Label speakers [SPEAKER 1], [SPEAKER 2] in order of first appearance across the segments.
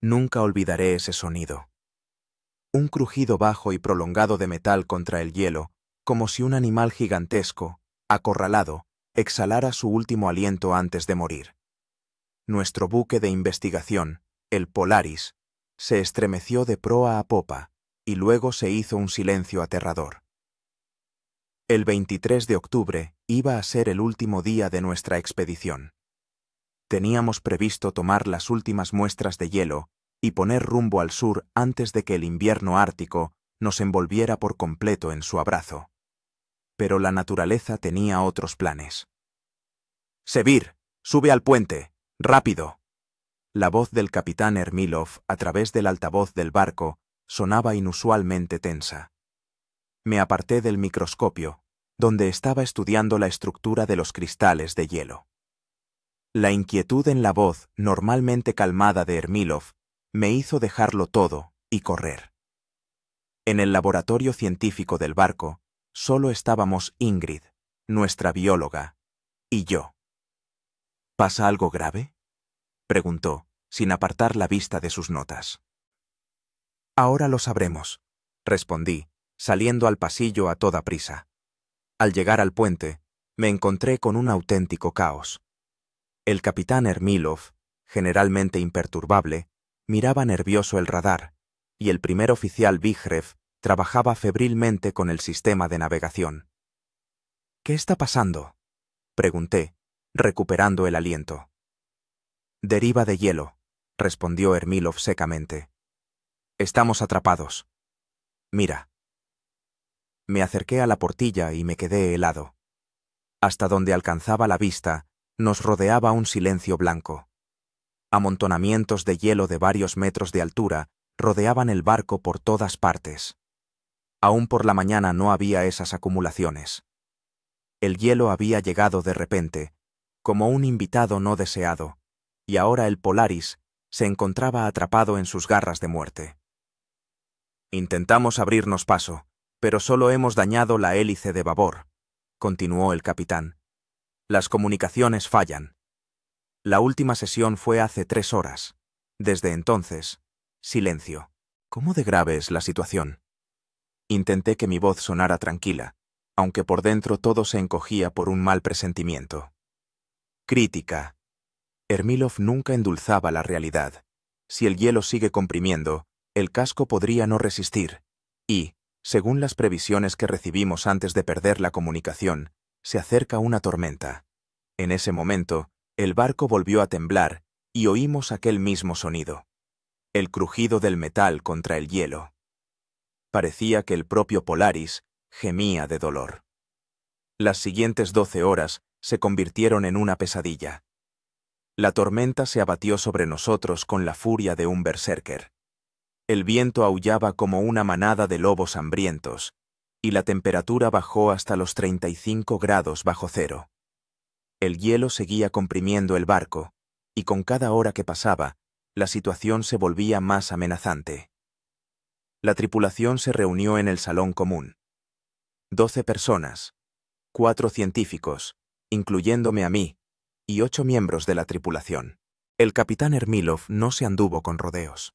[SPEAKER 1] Nunca olvidaré ese sonido. Un crujido bajo y prolongado de metal contra el hielo, como si un animal gigantesco, acorralado, exhalara su último aliento antes de morir. Nuestro buque de investigación, el Polaris, se estremeció de proa a popa, y luego se hizo un silencio aterrador. El 23 de octubre iba a ser el último día de nuestra expedición. Teníamos previsto tomar las últimas muestras de hielo y poner rumbo al sur antes de que el invierno ártico nos envolviera por completo en su abrazo. Pero la naturaleza tenía otros planes. «Sevir, sube al puente, rápido». La voz del capitán Ermílov a través del altavoz del barco sonaba inusualmente tensa. Me aparté del microscopio, donde estaba estudiando la estructura de los cristales de hielo. La inquietud en la voz normalmente calmada de Ermílov me hizo dejarlo todo y correr. En el laboratorio científico del barco solo estábamos Ingrid, nuestra bióloga, y yo. ¿Pasa algo grave?, preguntó, sin apartar la vista de sus notas. Ahora lo sabremos, respondí, saliendo al pasillo a toda prisa. Al llegar al puente, me encontré con un auténtico caos. El capitán Ermílov, generalmente imperturbable, miraba nervioso el radar, y el primer oficial Vigrev trabajaba febrilmente con el sistema de navegación. «¿Qué está pasando?», pregunté, recuperando el aliento. «Deriva de hielo», respondió Ermílov secamente. «Estamos atrapados. Mira». Me acerqué a la portilla y me quedé helado. Hasta donde alcanzaba la vista, nos rodeaba un silencio blanco. Amontonamientos de hielo de varios metros de altura rodeaban el barco por todas partes. Aún por la mañana no había esas acumulaciones. El hielo había llegado de repente, como un invitado no deseado, y ahora el Polaris se encontraba atrapado en sus garras de muerte. «Intentamos abrirnos paso, pero solo hemos dañado la hélice de babor», continuó el capitán. «Las comunicaciones fallan. La última sesión fue hace 3 horas. Desde entonces, silencio». «¿Cómo de grave es la situación?». Intenté que mi voz sonara tranquila, aunque por dentro todo se encogía por un mal presentimiento. «Crítica». Ermílov nunca endulzaba la realidad. Si el hielo sigue comprimiendo, el casco podría no resistir, y, según las previsiones que recibimos antes de perder la comunicación, se acerca una tormenta. En ese momento, el barco volvió a temblar y oímos aquel mismo sonido. El crujido del metal contra el hielo. Parecía que el propio Polaris gemía de dolor. Las siguientes 12 horas se convirtieron en una pesadilla. La tormenta se abatió sobre nosotros con la furia de un berserker. El viento aullaba como una manada de lobos hambrientos, y la temperatura bajó hasta los 35 grados bajo cero. El hielo seguía comprimiendo el barco, y con cada hora que pasaba, la situación se volvía más amenazante. La tripulación se reunió en el salón común. 12 personas, 4 científicos, incluyéndome a mí, y 8 miembros de la tripulación. El capitán Ermílov no se anduvo con rodeos.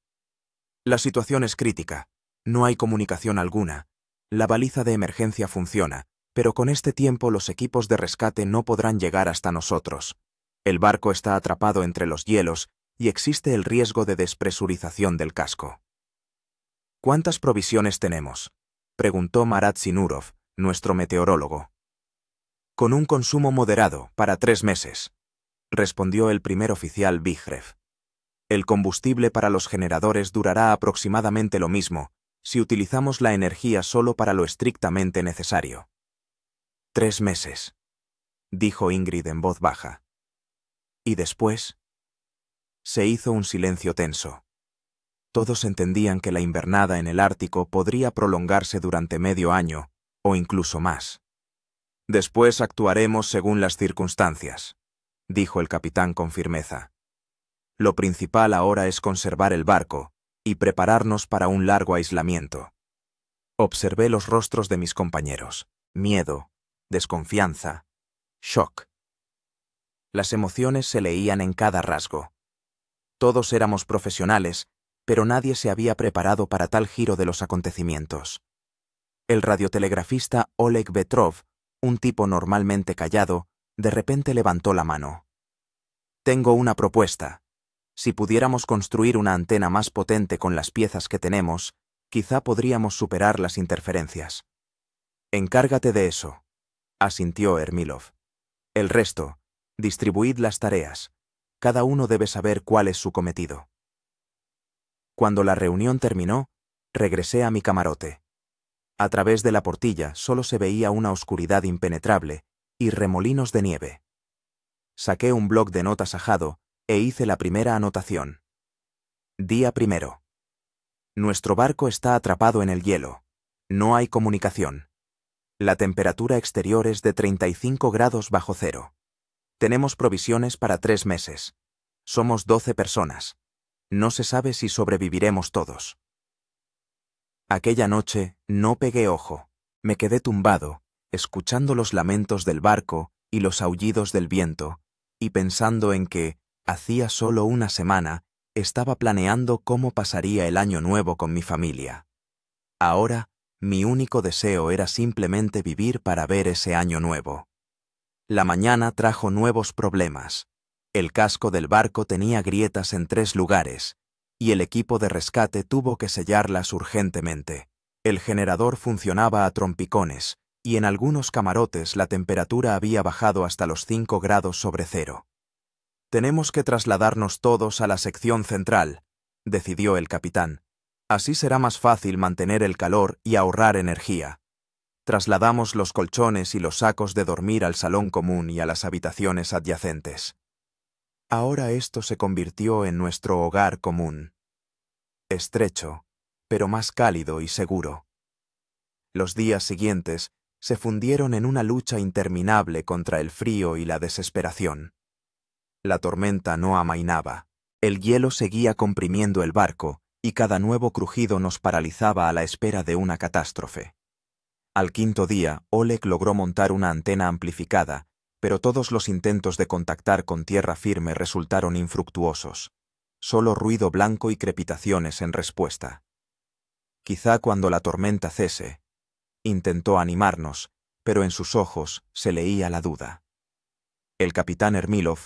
[SPEAKER 1] «La situación es crítica. No hay comunicación alguna. La baliza de emergencia funciona, pero con este tiempo los equipos de rescate no podrán llegar hasta nosotros. El barco está atrapado entre los hielos y existe el riesgo de despresurización del casco». «¿Cuántas provisiones tenemos?», preguntó Marat Sinurov, nuestro meteorólogo. «Con un consumo moderado, para 3 meses», respondió el primer oficial Vigrev. «El combustible para los generadores durará aproximadamente lo mismo si utilizamos la energía solo para lo estrictamente necesario». «3 meses», dijo Ingrid en voz baja. «¿Y después?». Se hizo un silencio tenso. Todos entendían que la invernada en el Ártico podría prolongarse durante medio año, o incluso más. «Después actuaremos según las circunstancias», dijo el capitán con firmeza. «Lo principal ahora es conservar el barco y prepararnos para un largo aislamiento». Observé los rostros de mis compañeros. Miedo, desconfianza, shock. Las emociones se leían en cada rasgo. Todos éramos profesionales pero nadie se había preparado para tal giro de los acontecimientos. El radiotelegrafista Oleg Petrov, un tipo normalmente callado, de repente levantó la mano. «Tengo una propuesta. Si pudiéramos construir una antena más potente con las piezas que tenemos, quizá podríamos superar las interferencias». «Encárgate de eso», asintió Ermilov. «El resto, distribuid las tareas. Cada uno debe saber cuál es su cometido». Cuando la reunión terminó, regresé a mi camarote. A través de la portilla solo se veía una oscuridad impenetrable y remolinos de nieve. Saqué un bloc de notas ajado e hice la primera anotación. Día primero. Nuestro barco está atrapado en el hielo. No hay comunicación. La temperatura exterior es de 35 grados bajo cero. Tenemos provisiones para 3 meses. Somos 12 personas. No se sabe si sobreviviremos todos. Aquella noche no pegué ojo. Me quedé tumbado, escuchando los lamentos del barco y los aullidos del viento, y pensando en que, hacía solo una semana, estaba planeando cómo pasaría el año nuevo con mi familia. Ahora, mi único deseo era simplemente vivir para ver ese año nuevo. La mañana trajo nuevos problemas. El casco del barco tenía grietas en 3 lugares, y el equipo de rescate tuvo que sellarlas urgentemente. El generador funcionaba a trompicones, y en algunos camarotes la temperatura había bajado hasta los 5 grados sobre cero. «Tenemos que trasladarnos todos a la sección central», decidió el capitán. «Así será más fácil mantener el calor y ahorrar energía». Trasladamos los colchones y los sacos de dormir al salón común y a las habitaciones adyacentes. Ahora esto se convirtió en nuestro hogar común. Estrecho, pero más cálido y seguro. Los días siguientes se fundieron en una lucha interminable contra el frío y la desesperación. La tormenta no amainaba. El hielo seguía comprimiendo el barco y cada nuevo crujido nos paralizaba a la espera de una catástrofe. Al 5.º día, Oleg logró montar una antena amplificada, pero todos los intentos de contactar con tierra firme resultaron infructuosos. Solo ruido blanco y crepitaciones en respuesta. Quizá cuando la tormenta cese. Intentó animarnos, pero en sus ojos se leía la duda. El capitán Ermilov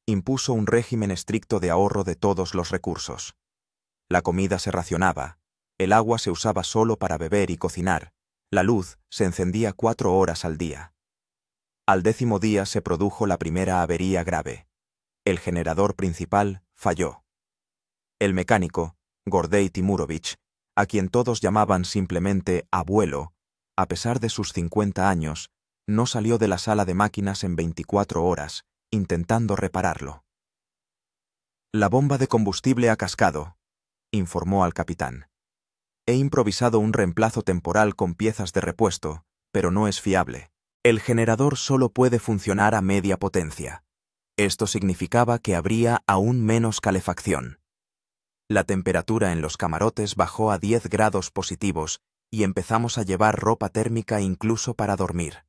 [SPEAKER 1] impuso un régimen estricto de ahorro de todos los recursos. La comida se racionaba, el agua se usaba solo para beber y cocinar, la luz se encendía 4 horas al día. Al 10.º día se produjo la primera avería grave. El generador principal falló. El mecánico, Gordey Timurovich, a quien todos llamaban simplemente abuelo, a pesar de sus 50 años, no salió de la sala de máquinas en 24 horas, intentando repararlo. «La bomba de combustible ha cascado», informó al capitán. «He improvisado un reemplazo temporal con piezas de repuesto, pero no es fiable. El generador solo puede funcionar a media potencia. Esto significaba que habría aún menos calefacción. La temperatura en los camarotes bajó a 10 grados positivos y empezamos a llevar ropa térmica incluso para dormir.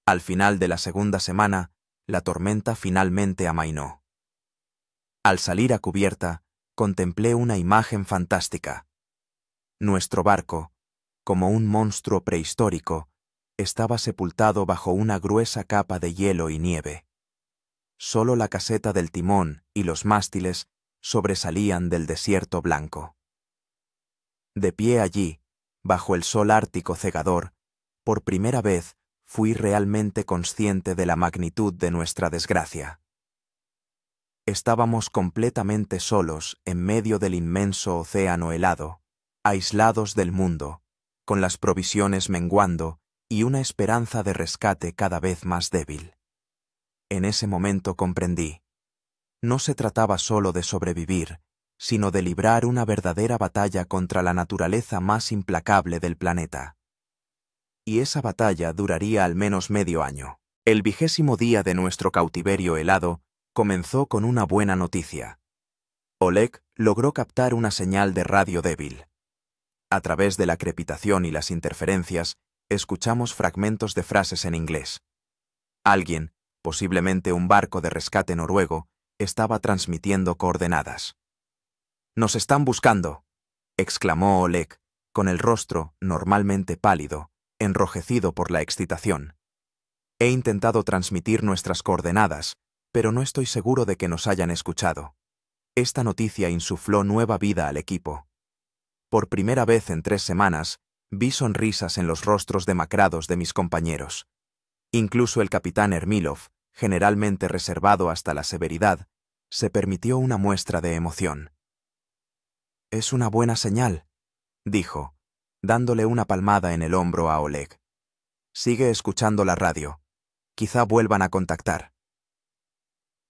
[SPEAKER 1] Al final de la segunda semana, la tormenta finalmente amainó. Al salir a cubierta, contemplé una imagen fantástica. Nuestro barco, como un monstruo prehistórico, estaba sepultado bajo una gruesa capa de hielo y nieve. Solo la caseta del timón y los mástiles sobresalían del desierto blanco. De pie allí, bajo el sol ártico cegador, por primera vez fui realmente consciente de la magnitud de nuestra desgracia. Estábamos completamente solos en medio del inmenso océano helado, aislados del mundo, con las provisiones menguando y una esperanza de rescate cada vez más débil. En ese momento comprendí. No se trataba solo de sobrevivir, sino de librar una verdadera batalla contra la naturaleza más implacable del planeta. Y esa batalla duraría al menos medio año. El 20º día de nuestro cautiverio helado comenzó con una buena noticia. Oleg logró captar una señal de radio débil. A través de la crepitación y las interferencias, escuchamos fragmentos de frases en inglés. Alguien, posiblemente un barco de rescate noruego, estaba transmitiendo coordenadas. ¡Nos están buscando!, exclamó Oleg, con el rostro, normalmente pálido, enrojecido por la excitación. He intentado transmitir nuestras coordenadas, pero no estoy seguro de que nos hayan escuchado. Esta noticia insufló nueva vida al equipo. Por primera vez en 3 semanas, vi sonrisas en los rostros demacrados de mis compañeros. Incluso el capitán Ermilov, generalmente reservado hasta la severidad, se permitió una muestra de emoción. «Es una buena señal», dijo, dándole una palmada en el hombro a Oleg. «Sigue escuchando la radio. Quizá vuelvan a contactar».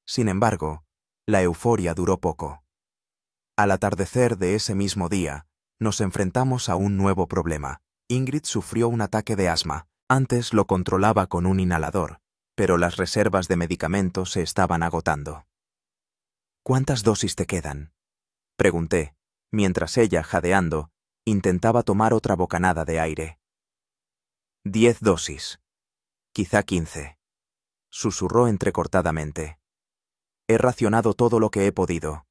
[SPEAKER 1] Sin embargo, la euforia duró poco. Al atardecer de ese mismo día, nos enfrentamos a un nuevo problema. Ingrid sufrió un ataque de asma. Antes lo controlaba con un inhalador, pero las reservas de medicamentos se estaban agotando. «¿Cuántas dosis te quedan?», pregunté, mientras ella, jadeando, intentaba tomar otra bocanada de aire. 10 dosis. Quizá 15. Susurró entrecortadamente. He racionado todo lo que he podido.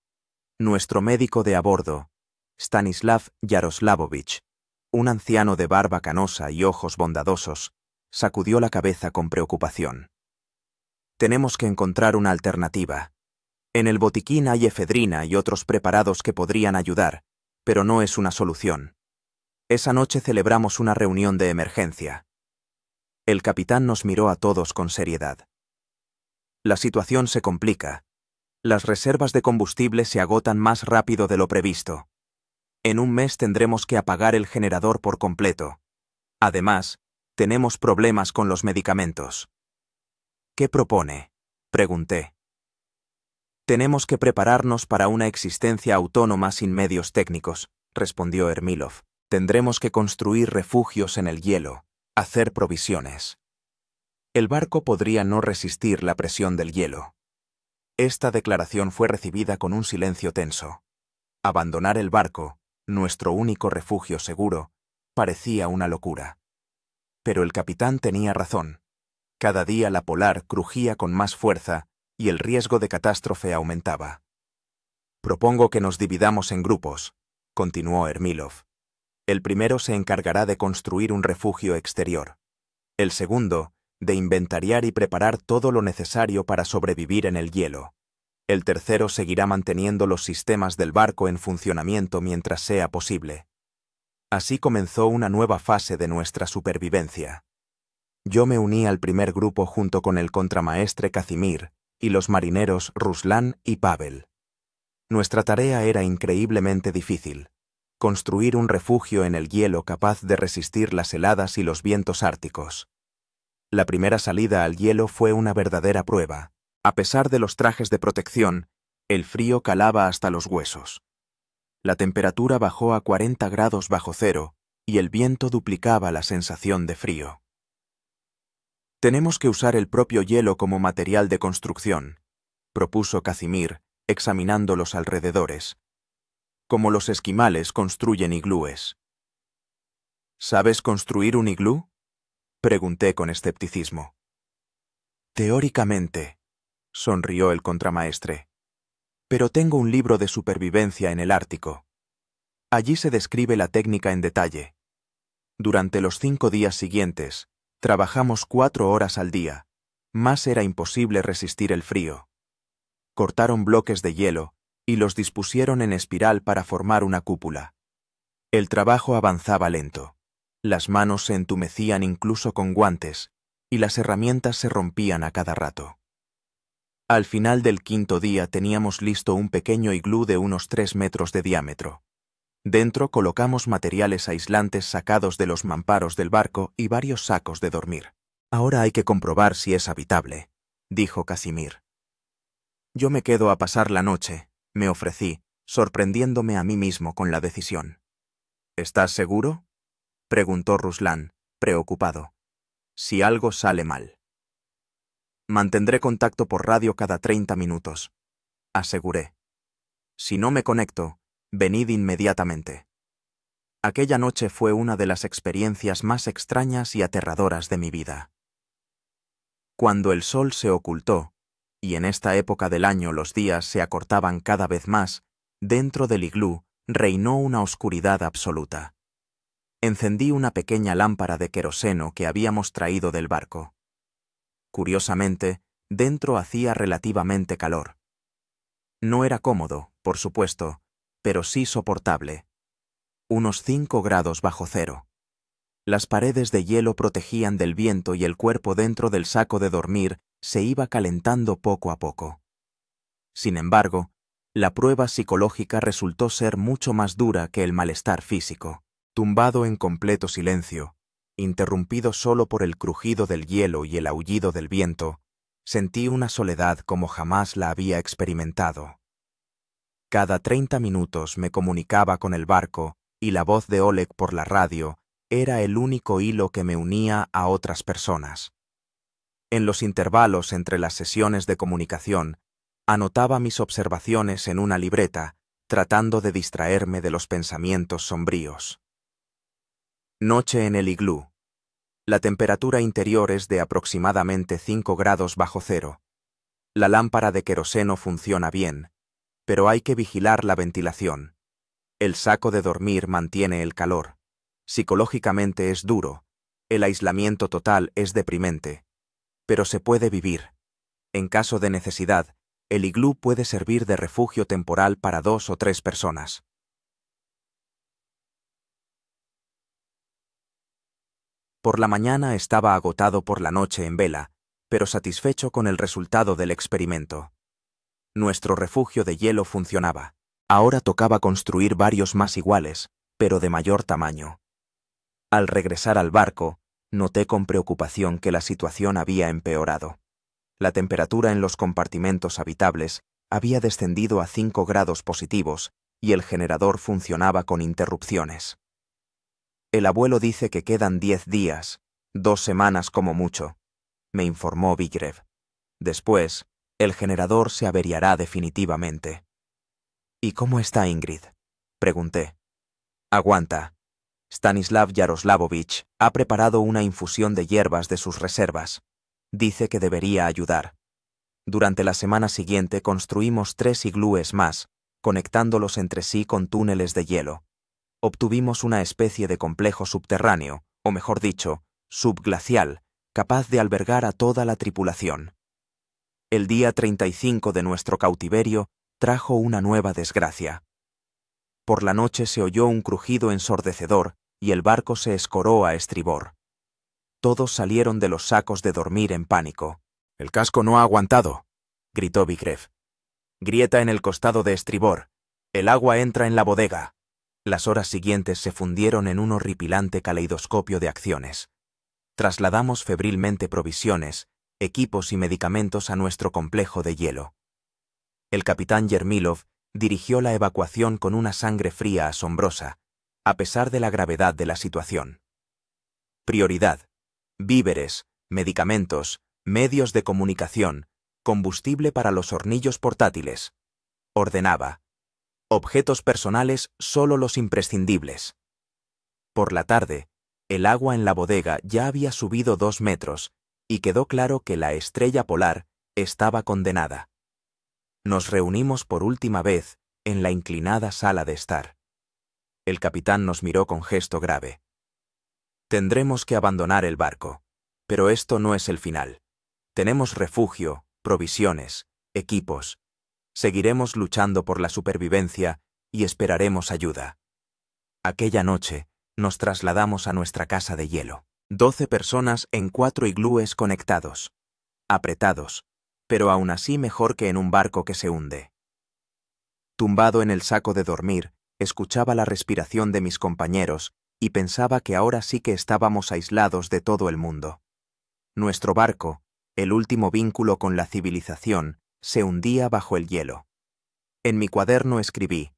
[SPEAKER 1] Nuestro médico de a bordo, Stanislav Yaroslavovich, un anciano de barba canosa y ojos bondadosos, sacudió la cabeza con preocupación. Tenemos que encontrar una alternativa. En el botiquín hay efedrina y otros preparados que podrían ayudar, pero no es una solución. Esa noche celebramos una reunión de emergencia. El capitán nos miró a todos con seriedad. La situación se complica. Las reservas de combustible se agotan más rápido de lo previsto. En un mes tendremos que apagar el generador por completo. Además, tenemos problemas con los medicamentos. ¿Qué propone?, pregunté. Tenemos que prepararnos para una existencia autónoma sin medios técnicos, respondió Ermilov. Tendremos que construir refugios en el hielo, hacer provisiones. El barco podría no resistir la presión del hielo. Esta declaración fue recibida con un silencio tenso. Abandonar el barco, nuestro único refugio seguro, parecía una locura. Pero el capitán tenía razón. Cada día la Polar crujía con más fuerza y el riesgo de catástrofe aumentaba. Propongo que nos dividamos en grupos, continuó Ermilov. El primero se encargará de construir un refugio exterior. El segundo, de inventariar y preparar todo lo necesario para sobrevivir en el hielo. El tercero seguirá manteniendo los sistemas del barco en funcionamiento mientras sea posible. Así comenzó una nueva fase de nuestra supervivencia. Yo me uní al primer grupo junto con el contramaestre Kazimir y los marineros Ruslan y Pavel. Nuestra tarea era increíblemente difícil: construir un refugio en el hielo capaz de resistir las heladas y los vientos árticos. La primera salida al hielo fue una verdadera prueba. A pesar de los trajes de protección, el frío calaba hasta los huesos. La temperatura bajó a 40 grados bajo cero y el viento duplicaba la sensación de frío. Tenemos que usar el propio hielo como material de construcción, propuso Kazimir, examinando los alrededores. Como los esquimales construyen iglúes. ¿Sabes construir un iglú?, pregunté con escepticismo. Teóricamente, sonrió el contramaestre. Pero tengo un libro de supervivencia en el Ártico. Allí se describe la técnica en detalle. Durante los 5 días siguientes, trabajamos 4 horas al día. Más era imposible resistir el frío. Cortaron bloques de hielo y los dispusieron en espiral para formar una cúpula. El trabajo avanzaba lento. Las manos se entumecían incluso con guantes, y las herramientas se rompían a cada rato. Al final del 5.º día teníamos listo un pequeño iglú de unos 3 metros de diámetro. Dentro colocamos materiales aislantes sacados de los mamparos del barco y varios sacos de dormir. Ahora hay que comprobar si es habitable, dijo Kazimir. Yo me quedo a pasar la noche, me ofrecí, sorprendiéndome a mí mismo con la decisión. ¿Estás seguro?, preguntó Ruslan, preocupado. Si algo sale mal. Mantendré contacto por radio cada 30 minutos, aseguré. Si no me conecto, venid inmediatamente. Aquella noche fue una de las experiencias más extrañas y aterradoras de mi vida. Cuando el sol se ocultó, y en esta época del año los días se acortaban cada vez más, dentro del iglú reinó una oscuridad absoluta. Encendí una pequeña lámpara de queroseno que habíamos traído del barco. Curiosamente, dentro hacía relativamente calor. No era cómodo, por supuesto, pero sí soportable. Unos 5 grados bajo cero. Las paredes de hielo protegían del viento y el cuerpo dentro del saco de dormir se iba calentando poco a poco. Sin embargo, la prueba psicológica resultó ser mucho más dura que el malestar físico. Tumbado en completo silencio, interrumpido solo por el crujido del hielo y el aullido del viento, sentí una soledad como jamás la había experimentado. Cada 30 minutos me comunicaba con el barco y la voz de Oleg por la radio era el único hilo que me unía a otras personas. En los intervalos entre las sesiones de comunicación, anotaba mis observaciones en una libreta, tratando de distraerme de los pensamientos sombríos. Noche en el iglú. La temperatura interior es de aproximadamente 5 grados bajo cero. La lámpara de queroseno funciona bien, pero hay que vigilar la ventilación. El saco de dormir mantiene el calor. Psicológicamente es duro. El aislamiento total es deprimente. Pero se puede vivir. En caso de necesidad, el iglú puede servir de refugio temporal para 2 o 3 personas. Por la mañana estaba agotado por la noche en vela, pero satisfecho con el resultado del experimento. Nuestro refugio de hielo funcionaba. Ahora tocaba construir varios más iguales, pero de mayor tamaño. Al regresar al barco, noté con preocupación que la situación había empeorado. La temperatura en los compartimentos habitables había descendido a 5 grados positivos y el generador funcionaba con interrupciones. El abuelo dice que quedan 10 días, 2 semanas como mucho, me informó Vigrev. Después, el generador se averiará definitivamente. ¿Y cómo está Ingrid?, pregunté. Aguanta. Stanislav Yaroslavovich ha preparado una infusión de hierbas de sus reservas. Dice que debería ayudar. Durante la semana siguiente construimos 3 iglúes más, conectándolos entre sí con túneles de hielo. Obtuvimos una especie de complejo subterráneo, o mejor dicho, subglacial, capaz de albergar a toda la tripulación. El día 35 de nuestro cautiverio trajo una nueva desgracia. Por la noche se oyó un crujido ensordecedor y el barco se escoró a estribor. Todos salieron de los sacos de dormir en pánico. «El casco no ha aguantado», gritó Vigrev. «Grieta en el costado de estribor. El agua entra en la bodega». Las horas siguientes se fundieron en un horripilante caleidoscopio de acciones. Trasladamos febrilmente provisiones, equipos y medicamentos a nuestro complejo de hielo. El capitán Yermilov dirigió la evacuación con una sangre fría asombrosa, a pesar de la gravedad de la situación. Prioridad: víveres, medicamentos, medios de comunicación, combustible para los hornillos portátiles. Ordenaba: objetos personales solo los imprescindibles. Por la tarde, el agua en la bodega ya había subido 2 metros y quedó claro que la estrella polar estaba condenada. Nos reunimos por última vez en la inclinada sala de estar. El capitán nos miró con gesto grave. Tendremos que abandonar el barco, pero esto no es el final. Tenemos refugio, provisiones, equipos. Seguiremos luchando por la supervivencia y esperaremos ayuda. Aquella noche nos trasladamos a nuestra casa de hielo. 12 personas en 4 iglúes conectados. Apretados, pero aún así mejor que en un barco que se hunde. Tumbado en el saco de dormir, escuchaba la respiración de mis compañeros y pensaba que ahora sí que estábamos aislados de todo el mundo. Nuestro barco, el último vínculo con la civilización, se hundía bajo el hielo. En mi cuaderno escribí: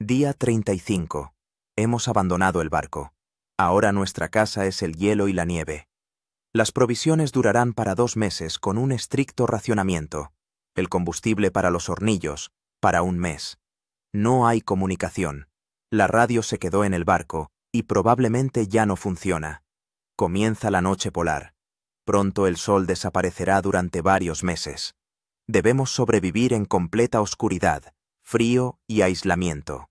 [SPEAKER 1] día 35. Hemos abandonado el barco. Ahora nuestra casa es el hielo y la nieve. Las provisiones durarán para 2 meses con un estricto racionamiento. El combustible para los hornillos, para 1 mes. No hay comunicación. La radio se quedó en el barco y probablemente ya no funciona. Comienza la noche polar. Pronto el sol desaparecerá durante varios meses. Debemos sobrevivir en completa oscuridad, frío y aislamiento.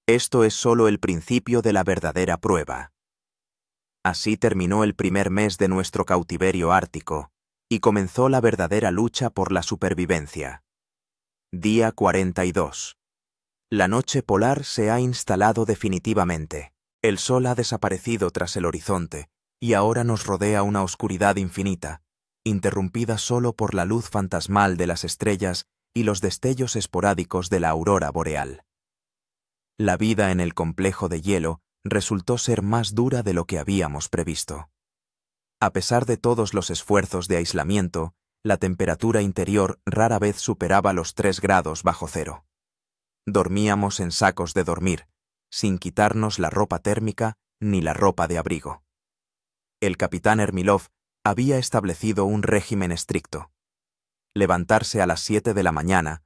[SPEAKER 1] Esto es solo el principio de la verdadera prueba. Así terminó el primer mes de nuestro cautiverio ártico, y comenzó la verdadera lucha por la supervivencia. Día 42. La noche polar se ha instalado definitivamente. El sol ha desaparecido tras el horizonte, y ahora nos rodea una oscuridad infinita, interrumpida solo por la luz fantasmal de las estrellas y los destellos esporádicos de la aurora boreal. La vida en el complejo de hielo resultó ser más dura de lo que habíamos previsto. A pesar de todos los esfuerzos de aislamiento, la temperatura interior rara vez superaba los 3 grados bajo cero. Dormíamos en sacos de dormir, sin quitarnos la ropa térmica ni la ropa de abrigo. El capitán Ermilov había establecido un régimen estricto. Levantarse a las 7 de la mañana,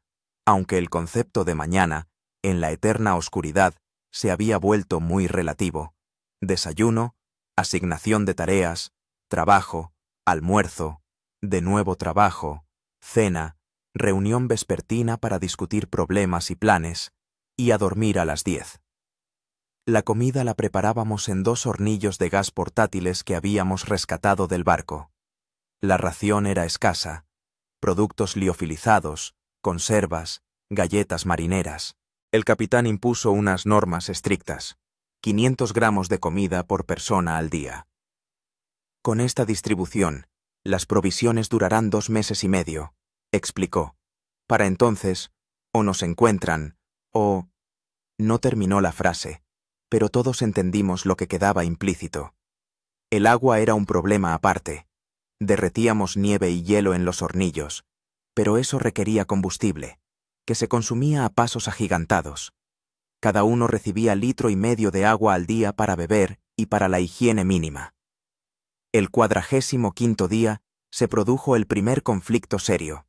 [SPEAKER 1] aunque el concepto de mañana, en la eterna oscuridad, se había vuelto muy relativo. Desayuno, asignación de tareas, trabajo, almuerzo, de nuevo trabajo, cena, reunión vespertina para discutir problemas y planes, y a dormir a las 10. La comida la preparábamos en 2 hornillos de gas portátiles que habíamos rescatado del barco. La ración era escasa: productos liofilizados, conservas, galletas marineras. El capitán impuso unas normas estrictas: 500 gramos de comida por persona al día. Con esta distribución, las provisiones durarán 2 meses y medio, explicó. Para entonces, o nos encuentran, o... No terminó la frase, pero todos entendimos lo que quedaba implícito. El agua era un problema aparte. Derretíamos nieve y hielo en los hornillos, pero eso requería combustible, que se consumía a pasos agigantados. Cada uno recibía 1,5 litros de agua al día para beber y para la higiene mínima. El 45º día se produjo el primer conflicto serio.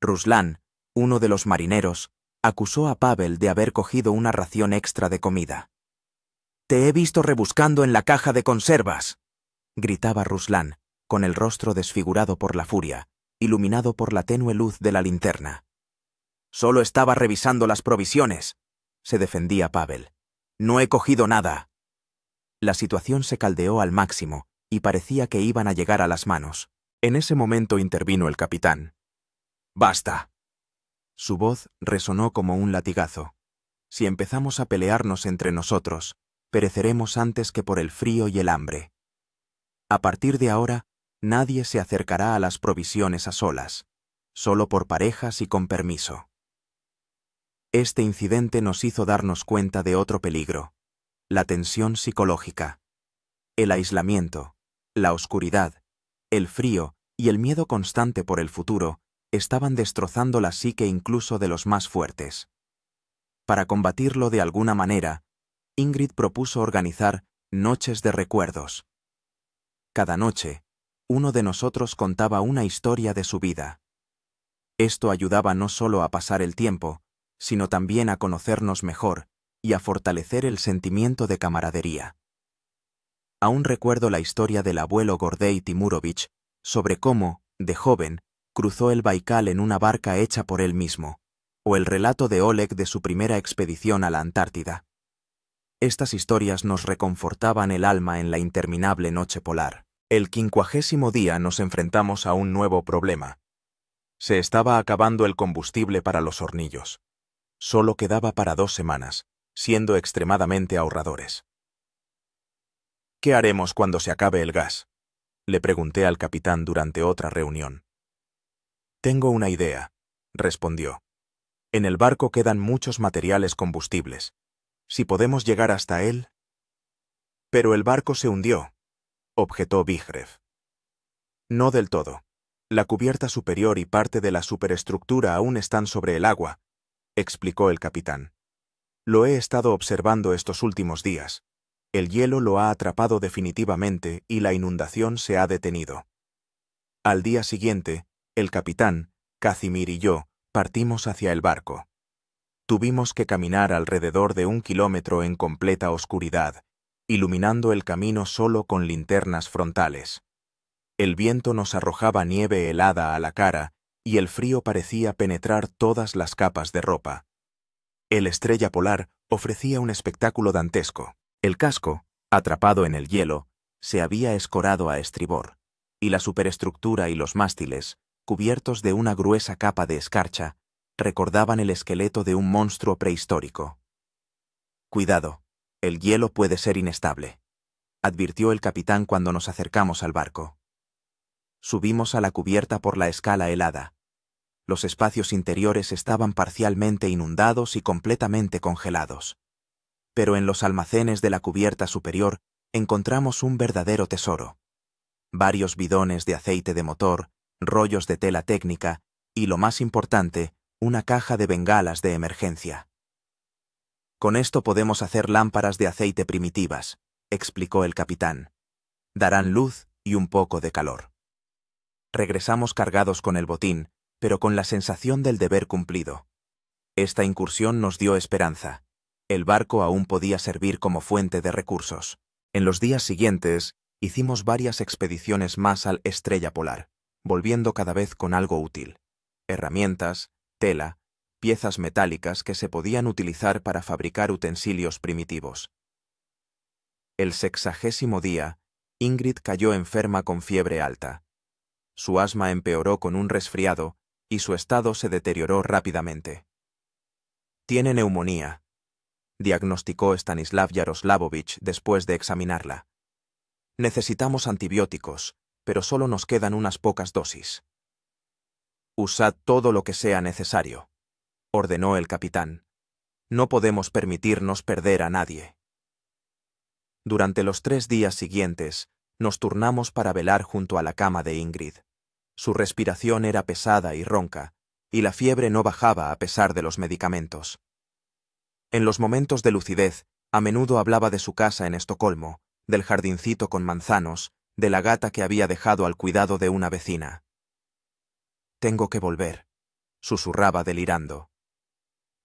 [SPEAKER 1] Ruslan, uno de los marineros, acusó a Pavel de haber cogido una ración extra de comida. «Te he visto rebuscando en la caja de conservas», gritaba Ruslan, con el rostro desfigurado por la furia, iluminado por la tenue luz de la linterna. «Solo estaba revisando las provisiones», se defendía Pavel. «No he cogido nada». La situación se caldeó al máximo y parecía que iban a llegar a las manos. En ese momento intervino el capitán. «Basta». Su voz resonó como un latigazo. «Si empezamos a pelearnos entre nosotros, pereceremos antes que por el frío y el hambre. A partir de ahora, nadie se acercará a las provisiones a solas, solo por parejas y con permiso». Este incidente nos hizo darnos cuenta de otro peligro: la tensión psicológica. El aislamiento, la oscuridad, el frío y el miedo constante por el futuro estaban destrozando la psique incluso de los más fuertes. Para combatirlo de alguna manera, Ingrid propuso organizar noches de recuerdos. Cada noche, uno de nosotros contaba una historia de su vida. Esto ayudaba no solo a pasar el tiempo, sino también a conocernos mejor y a fortalecer el sentimiento de camaradería. Aún recuerdo la historia del abuelo Gordey Timurovich sobre cómo, de joven, cruzó el Baikal en una barca hecha por él mismo, o el relato de Oleg de su primera expedición a la Antártida. Estas historias nos reconfortaban el alma en la interminable noche polar. El 50º día nos enfrentamos a un nuevo problema. Se estaba acabando el combustible para los hornillos. Solo quedaba para 2 semanas, siendo extremadamente ahorradores. «¿Qué haremos cuando se acabe el gas?», le pregunté al capitán durante otra reunión. «Tengo una idea», respondió. «En el barco quedan muchos materiales combustibles. Si podemos llegar hasta él...» «Pero el barco se hundió», objetó Vigrev. «No del todo. La cubierta superior y parte de la superestructura aún están sobre el agua», explicó el capitán. «Lo he estado observando estos últimos días. El hielo lo ha atrapado definitivamente y la inundación se ha detenido». Al día siguiente, el capitán, Kazimir y yo partimos hacia el barco. Tuvimos que caminar alrededor de 1 kilómetro en completa oscuridad, iluminando el camino solo con linternas frontales. El viento nos arrojaba nieve helada a la cara y el frío parecía penetrar todas las capas de ropa. El Estrella Polar ofrecía un espectáculo dantesco. El casco, atrapado en el hielo, se había escorado a estribor, y la superestructura y los mástiles, cubiertos de una gruesa capa de escarcha, recordaban el esqueleto de un monstruo prehistórico. «Cuidado, el hielo puede ser inestable», advirtió el capitán cuando nos acercamos al barco. Subimos a la cubierta por la escala helada. Los espacios interiores estaban parcialmente inundados y completamente congelados. Pero en los almacenes de la cubierta superior encontramos un verdadero tesoro. Varios bidones de aceite de motor, rollos de tela técnica y, lo más importante, una caja de bengalas de emergencia. «Con esto podemos hacer lámparas de aceite primitivas», explicó el capitán. «Darán luz y un poco de calor». Regresamos cargados con el botín, pero con la sensación del deber cumplido. Esta incursión nos dio esperanza. El barco aún podía servir como fuente de recursos. En los días siguientes, hicimos varias expediciones más al Estrella Polar, volviendo cada vez con algo útil: herramientas, tela, piezas metálicas que se podían utilizar para fabricar utensilios primitivos. El 60º día, Ingrid cayó enferma con fiebre alta. Su asma empeoró con un resfriado y su estado se deterioró rápidamente. «Tiene neumonía», diagnosticó Stanislav Yaroslavovich después de examinarla. «Necesitamos antibióticos, pero solo nos quedan unas pocas dosis». «Usad todo lo que sea necesario», ordenó el capitán. «No podemos permitirnos perder a nadie». Durante los 3 días siguientes, nos turnamos para velar junto a la cama de Ingrid. Su respiración era pesada y ronca, y la fiebre no bajaba a pesar de los medicamentos. En los momentos de lucidez, a menudo hablaba de su casa en Estocolmo, del jardincito con manzanos, de la gata que había dejado al cuidado de una vecina. «Tengo que volver», susurraba delirando.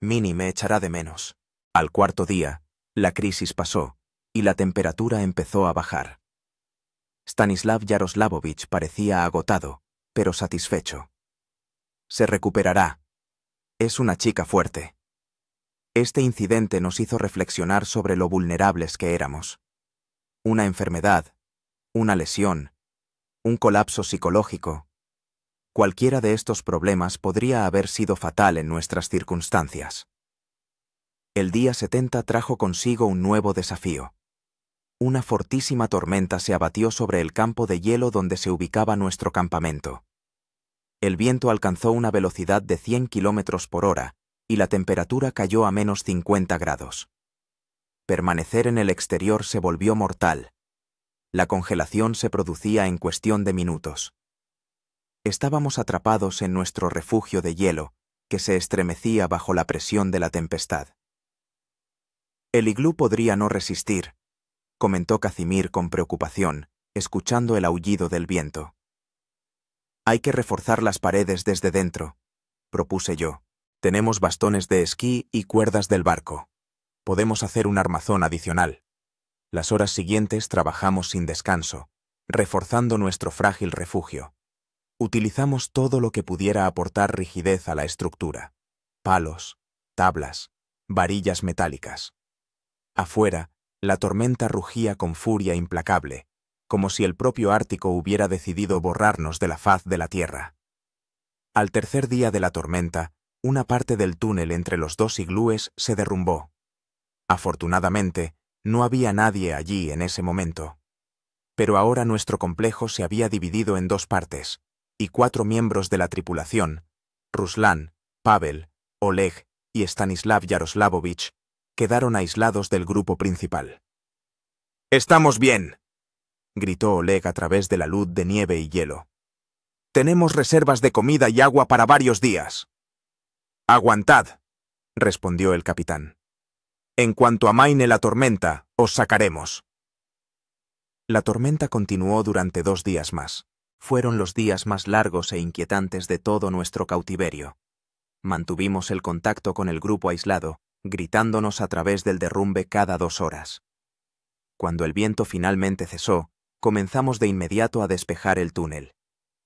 [SPEAKER 1] «Minnie me echará de menos». Al 4.º día, la crisis pasó, y la temperatura empezó a bajar. Stanislav Yaroslavovich parecía agotado, pero satisfecho. «Se recuperará. Es una chica fuerte». Este incidente nos hizo reflexionar sobre lo vulnerables que éramos. Una enfermedad, una lesión, un colapso psicológico. Cualquiera de estos problemas podría haber sido fatal en nuestras circunstancias. El día 70 trajo consigo un nuevo desafío. Una fortísima tormenta se abatió sobre el campo de hielo donde se ubicaba nuestro campamento. El viento alcanzó una velocidad de 100 kilómetros por hora y la temperatura cayó a menos 50 grados. Permanecer en el exterior se volvió mortal. La congelación se producía en cuestión de minutos. Estábamos atrapados en nuestro refugio de hielo, que se estremecía bajo la presión de la tempestad. «El iglú podría no resistir», comentó Casimir con preocupación, escuchando el aullido del viento. «Hay que reforzar las paredes desde dentro», propuse yo. «Tenemos bastones de esquí y cuerdas del barco. Podemos hacer un armazón adicional». Las horas siguientes trabajamos sin descanso, reforzando nuestro frágil refugio. Utilizamos todo lo que pudiera aportar rigidez a la estructura: palos, tablas, varillas metálicas. Afuera, la tormenta rugía con furia implacable, como si el propio Ártico hubiera decidido borrarnos de la faz de la tierra. Al 3.er día de la tormenta, una parte del túnel entre los 2 iglúes se derrumbó. Afortunadamente, no había nadie allí en ese momento. Pero ahora nuestro complejo se había dividido en 2 partes, y 4 miembros de la tripulación, Ruslan, Pavel, Oleg y Stanislav Yaroslavovich, quedaron aislados del grupo principal. «¡Estamos bien!», gritó Oleg a través de la luz de nieve y hielo. «Tenemos reservas de comida y agua para varios días». «Aguantad», respondió el capitán. «En cuanto amaine la tormenta, os sacaremos». La tormenta continuó durante 2 días más. Fueron los días más largos e inquietantes de todo nuestro cautiverio. Mantuvimos el contacto con el grupo aislado, gritándonos a través del derrumbe cada 2 horas. Cuando el viento finalmente cesó, comenzamos de inmediato a despejar el túnel.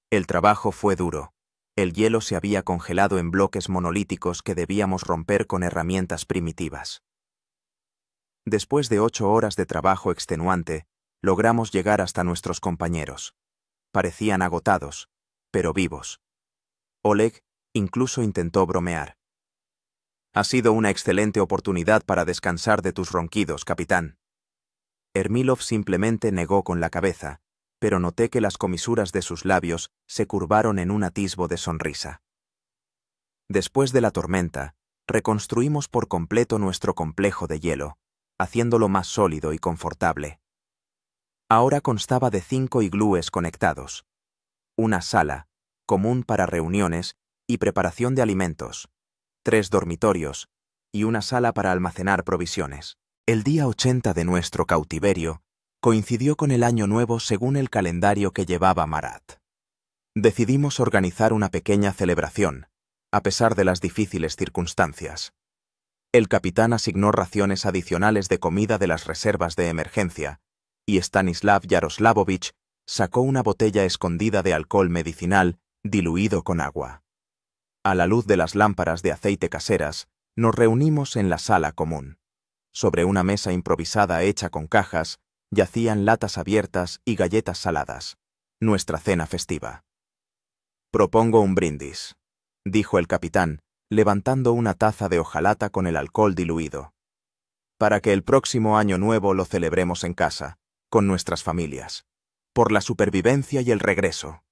[SPEAKER 1] El trabajo fue duro. El hielo se había congelado en bloques monolíticos que debíamos romper con herramientas primitivas. Después de 8 horas de trabajo extenuante, logramos llegar hasta nuestros compañeros. Parecían agotados, pero vivos. Oleg incluso intentó bromear. Ha sido una excelente oportunidad para descansar de tus ronquidos, capitán. Ermílov simplemente negó con la cabeza, pero noté que las comisuras de sus labios se curvaron en un atisbo de sonrisa. Después de la tormenta, reconstruimos por completo nuestro complejo de hielo, haciéndolo más sólido y confortable. Ahora constaba de 5 iglúes conectados. Una sala, común para reuniones y preparación de alimentos, 3 dormitorios y una sala para almacenar provisiones. El día 80 de nuestro cautiverio coincidió con el Año Nuevo según el calendario que llevaba Marat. Decidimos organizar una pequeña celebración, a pesar de las difíciles circunstancias. El capitán asignó raciones adicionales de comida de las reservas de emergencia, y Stanislav Yaroslavovich sacó una botella escondida de alcohol medicinal diluido con agua. A la luz de las lámparas de aceite caseras, nos reunimos en la sala común. Sobre una mesa improvisada hecha con cajas, yacían latas abiertas y galletas saladas. Nuestra cena festiva. «Propongo un brindis», dijo el capitán, levantando una taza de hojalata con el alcohol diluido. «Para que el próximo Año Nuevo lo celebremos en casa, con nuestras familias. Por la supervivencia y el regreso».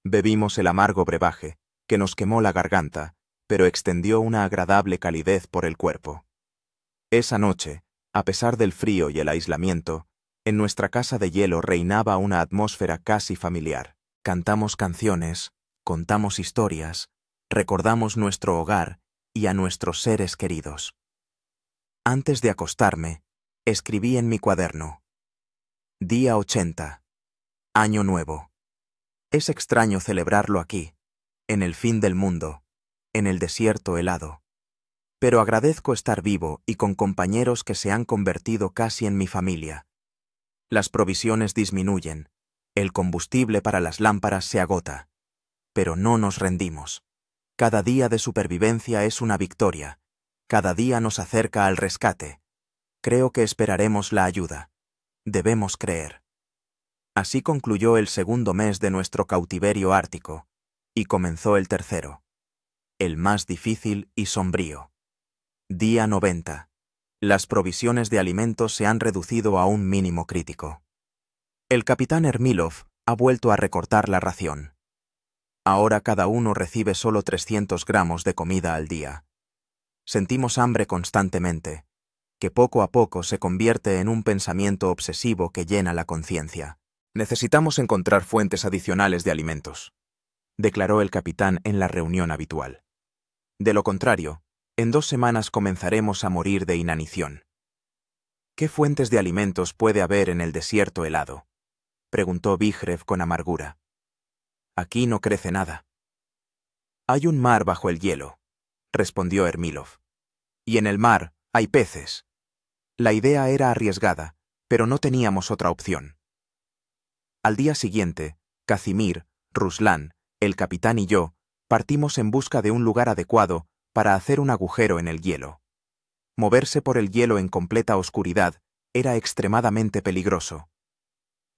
[SPEAKER 1] Bebimos el amargo brebaje, que nos quemó la garganta, pero extendió una agradable calidez por el cuerpo. Esa noche, a pesar del frío y el aislamiento, en nuestra casa de hielo reinaba una atmósfera casi familiar. Cantamos canciones, contamos historias, recordamos nuestro hogar y a nuestros seres queridos. Antes de acostarme, escribí en mi cuaderno: Día 80. Año Nuevo. Es extraño celebrarlo aquí, en el fin del mundo, en el desierto helado. Pero agradezco estar vivo y con compañeros que se han convertido casi en mi familia. Las provisiones disminuyen, el combustible para las lámparas se agota, pero no nos rendimos. Cada día de supervivencia es una victoria, cada día nos acerca al rescate. Creo que esperaremos la ayuda. Debemos creer. Así concluyó el segundo mes de nuestro cautiverio ártico, y comenzó el tercero, el más difícil y sombrío. Día 90. Las provisiones de alimentos se han reducido a un mínimo crítico. El capitán Ermílov ha vuelto a recortar la ración. Ahora cada uno recibe solo 300 gramos de comida al día. Sentimos hambre constantemente, que poco a poco se convierte en un pensamiento obsesivo que llena la conciencia. Necesitamos encontrar fuentes adicionales de alimentos, declaró el capitán en la reunión habitual. De lo contrario, en 2 semanas comenzaremos a morir de inanición. ¿Qué fuentes de alimentos puede haber en el desierto helado?, preguntó Vigrev con amargura. Aquí no crece nada. Hay un mar bajo el hielo, respondió Ermílov. Y en el mar hay peces. La idea era arriesgada, pero no teníamos otra opción. Al día siguiente, Kazimir, Ruslan, el capitán y yo partimos en busca de un lugar adecuado para hacer un agujero en el hielo. Moverse por el hielo en completa oscuridad era extremadamente peligroso.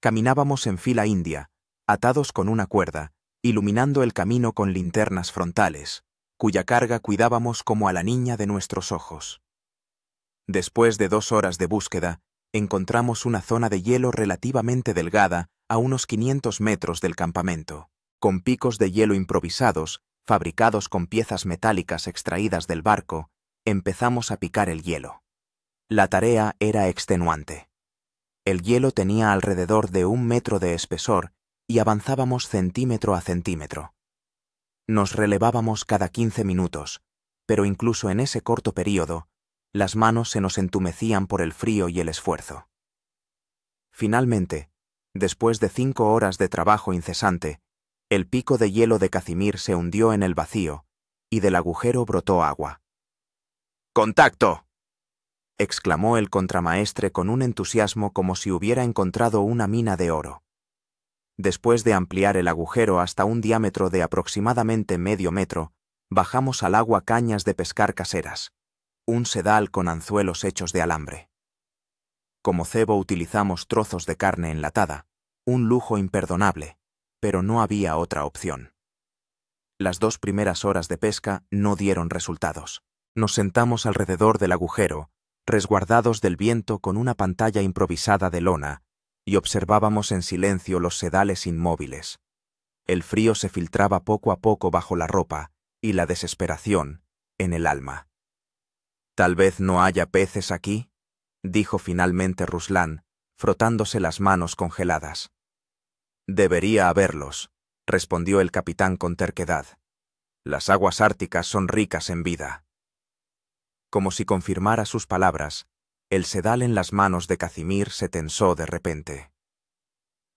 [SPEAKER 1] Caminábamos en fila india, atados con una cuerda, iluminando el camino con linternas frontales, cuya carga cuidábamos como a la niña de nuestros ojos. Después de 2 horas de búsqueda, encontramos una zona de hielo relativamente delgada a unos 500 metros del campamento, con picos de hielo improvisados, fabricados con piezas metálicas extraídas del barco. Empezamos a picar el hielo. La tarea era extenuante. El hielo tenía alrededor de 1 metro de espesor y avanzábamos centímetro a centímetro. Nos relevábamos cada 15 minutos, pero incluso en ese corto período, las manos se nos entumecían por el frío y el esfuerzo. Finalmente, después de 5 horas de trabajo incesante, el pico de hielo de Kazimir se hundió en el vacío y del agujero brotó agua. ¡Contacto!, exclamó el contramaestre con un entusiasmo como si hubiera encontrado una mina de oro. Después de ampliar el agujero hasta un diámetro de aproximadamente medio metro, bajamos al agua cañas de pescar caseras, un sedal con anzuelos hechos de alambre. Como cebo utilizamos trozos de carne enlatada, un lujo imperdonable, pero no había otra opción. Las 2 primeras horas de pesca no dieron resultados. Nos sentamos alrededor del agujero, resguardados del viento con una pantalla improvisada de lona, y observábamos en silencio los sedales inmóviles. El frío se filtraba poco a poco bajo la ropa y la desesperación en el alma. «Tal vez no haya peces aquí», dijo finalmente Ruslan, frotándose las manos congeladas. «Debería haberlos», respondió el capitán con terquedad. «Las aguas árticas son ricas en vida». Como si confirmara sus palabras, el sedal en las manos de Casimir se tensó de repente.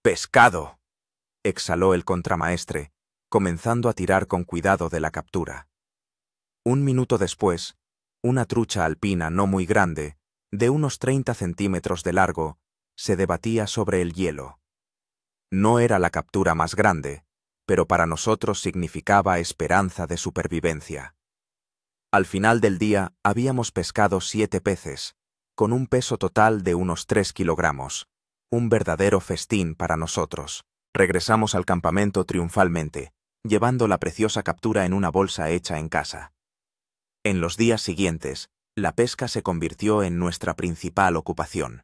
[SPEAKER 1] «¡Pescado!», exhaló el contramaestre, comenzando a tirar con cuidado de la captura. Un minuto después, una trucha alpina no muy grande, de unos 30 centímetros de largo, se debatía sobre el hielo. No era la captura más grande, pero para nosotros significaba esperanza de supervivencia. Al final del día habíamos pescado 7 peces, con un peso total de unos 3 kilogramos, un verdadero festín para nosotros. Regresamos al campamento triunfalmente, llevando la preciosa captura en una bolsa hecha en casa. En los días siguientes, la pesca se convirtió en nuestra principal ocupación.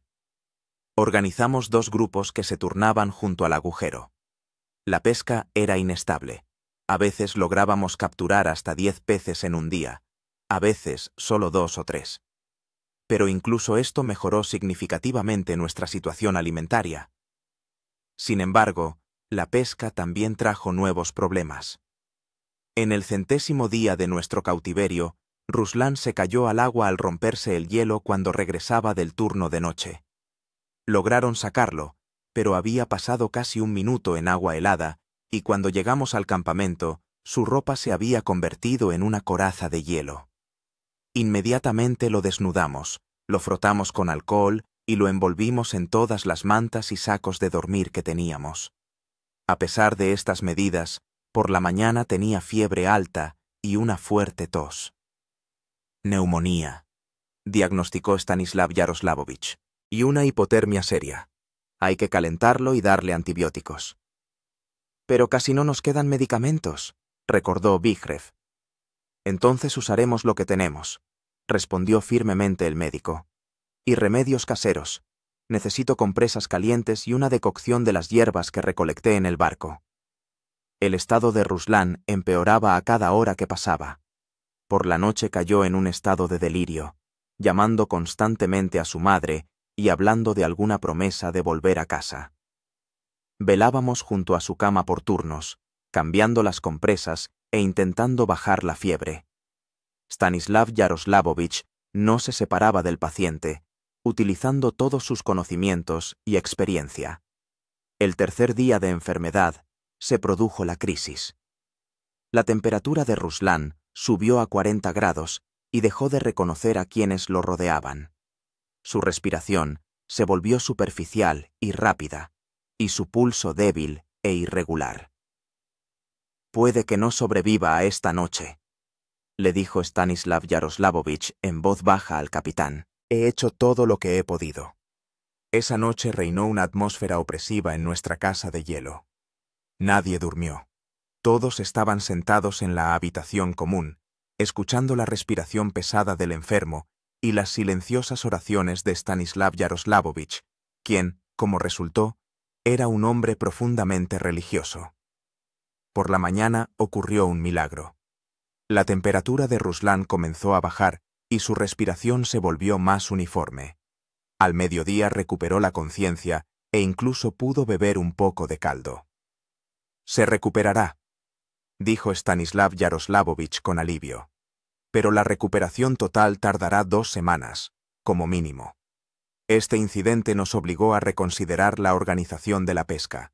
[SPEAKER 1] Organizamos 2 grupos que se turnaban junto al agujero. La pesca era inestable. A veces lográbamos capturar hasta 10 peces en un día, a veces solo 2 o 3. Pero incluso esto mejoró significativamente nuestra situación alimentaria. Sin embargo, la pesca también trajo nuevos problemas. En el 100º día de nuestro cautiverio, Ruslan se cayó al agua al romperse el hielo cuando regresaba del turno de noche. Lograron sacarlo, pero había pasado casi un minuto en agua helada, y cuando llegamos al campamento, su ropa se había convertido en una coraza de hielo. Inmediatamente lo desnudamos, lo frotamos con alcohol y lo envolvimos en todas las mantas y sacos de dormir que teníamos. A pesar de estas medidas, por la mañana tenía fiebre alta y una fuerte tos. «Neumonía», diagnosticó Stanislav Yaroslavovich, «y una hipotermia seria. Hay que calentarlo y darle antibióticos». «Pero casi no nos quedan medicamentos», recordó Vigrev. «Entonces usaremos lo que tenemos», respondió firmemente el médico. «Y remedios caseros. Necesito compresas calientes y una decocción de las hierbas que recolecté en el barco». El estado de Ruslan empeoraba a cada hora que pasaba. Por la noche cayó en un estado de delirio, llamando constantemente a su madre y hablando de alguna promesa de volver a casa. Velábamos junto a su cama por turnos, cambiando las compresas e intentando bajar la fiebre. Stanislav Yaroslavovich no se separaba del paciente, utilizando todos sus conocimientos y experiencia. El tercer día de enfermedad se produjo la crisis. La temperatura de Ruslan subió a 40 grados y dejó de reconocer a quienes lo rodeaban. Su respiración se volvió superficial y rápida, y su pulso débil e irregular. «Puede que no sobreviva a esta noche», le dijo Stanislav Yaroslavovich en voz baja al capitán. «He hecho todo lo que he podido». Esa noche reinó una atmósfera opresiva en nuestra casa de hielo. Nadie durmió. Todos estaban sentados en la habitación común, escuchando la respiración pesada del enfermo y las silenciosas oraciones de Stanislav Yaroslavovich, quien, como resultó, era un hombre profundamente religioso. Por la mañana ocurrió un milagro. La temperatura de Ruslan comenzó a bajar y su respiración se volvió más uniforme. Al mediodía recuperó la conciencia e incluso pudo beber un poco de caldo. «Se recuperará», dijo Stanislav Yaroslavovich con alivio. «Pero la recuperación total tardará 2 semanas, como mínimo». Este incidente nos obligó a reconsiderar la organización de la pesca.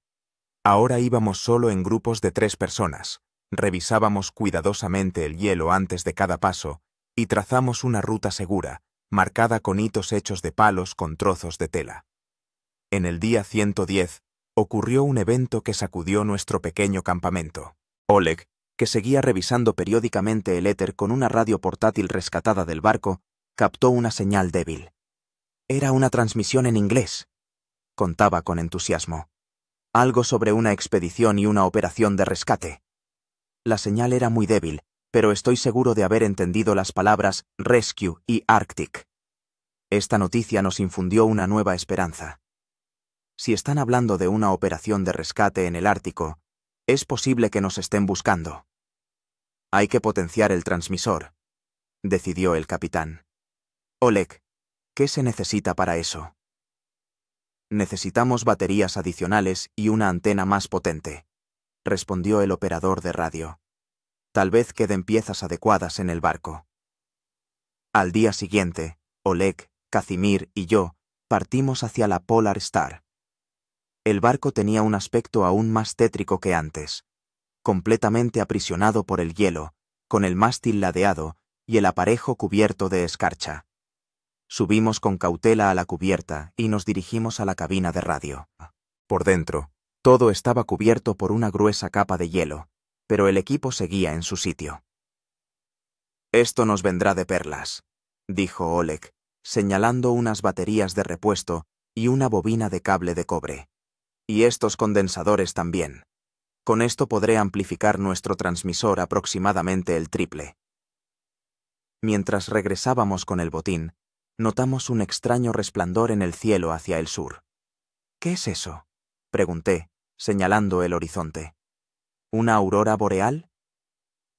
[SPEAKER 1] Ahora íbamos solo en grupos de 3 personas, revisábamos cuidadosamente el hielo antes de cada paso y trazamos una ruta segura, marcada con hitos hechos de palos con trozos de tela. En el día 110, ocurrió un evento que sacudió nuestro pequeño campamento. Oleg, que seguía revisando periódicamente el éter con una radio portátil rescatada del barco, captó una señal débil. Era una transmisión en inglés. Contaba con entusiasmo. Algo sobre una expedición y una operación de rescate. La señal era muy débil, pero estoy seguro de haber entendido las palabras Rescue y Arctic. Esta noticia nos infundió una nueva esperanza. Si están hablando de una operación de rescate en el Ártico, es posible que nos estén buscando. Hay que potenciar el transmisor, decidió el capitán. Oleg, ¿qué se necesita para eso? Necesitamos baterías adicionales y una antena más potente, respondió el operador de radio. Tal vez queden piezas adecuadas en el barco. Al día siguiente, Oleg, Kazimir y yo partimos hacia la Polar Star. El barco tenía un aspecto aún más tétrico que antes, completamente aprisionado por el hielo, con el mástil ladeado y el aparejo cubierto de escarcha. Subimos con cautela a la cubierta y nos dirigimos a la cabina de radio. Por dentro, todo estaba cubierto por una gruesa capa de hielo, pero el equipo seguía en su sitio. «Esto nos vendrá de perlas», dijo Oleg, señalando unas baterías de repuesto y una bobina de cable de cobre. «Y estos condensadores también. Con esto podré amplificar nuestro transmisor aproximadamente el triple». Mientras regresábamos con el botín, notamos un extraño resplandor en el cielo hacia el sur. «¿Qué es eso?», pregunté, señalando el horizonte. «¿Una aurora boreal?»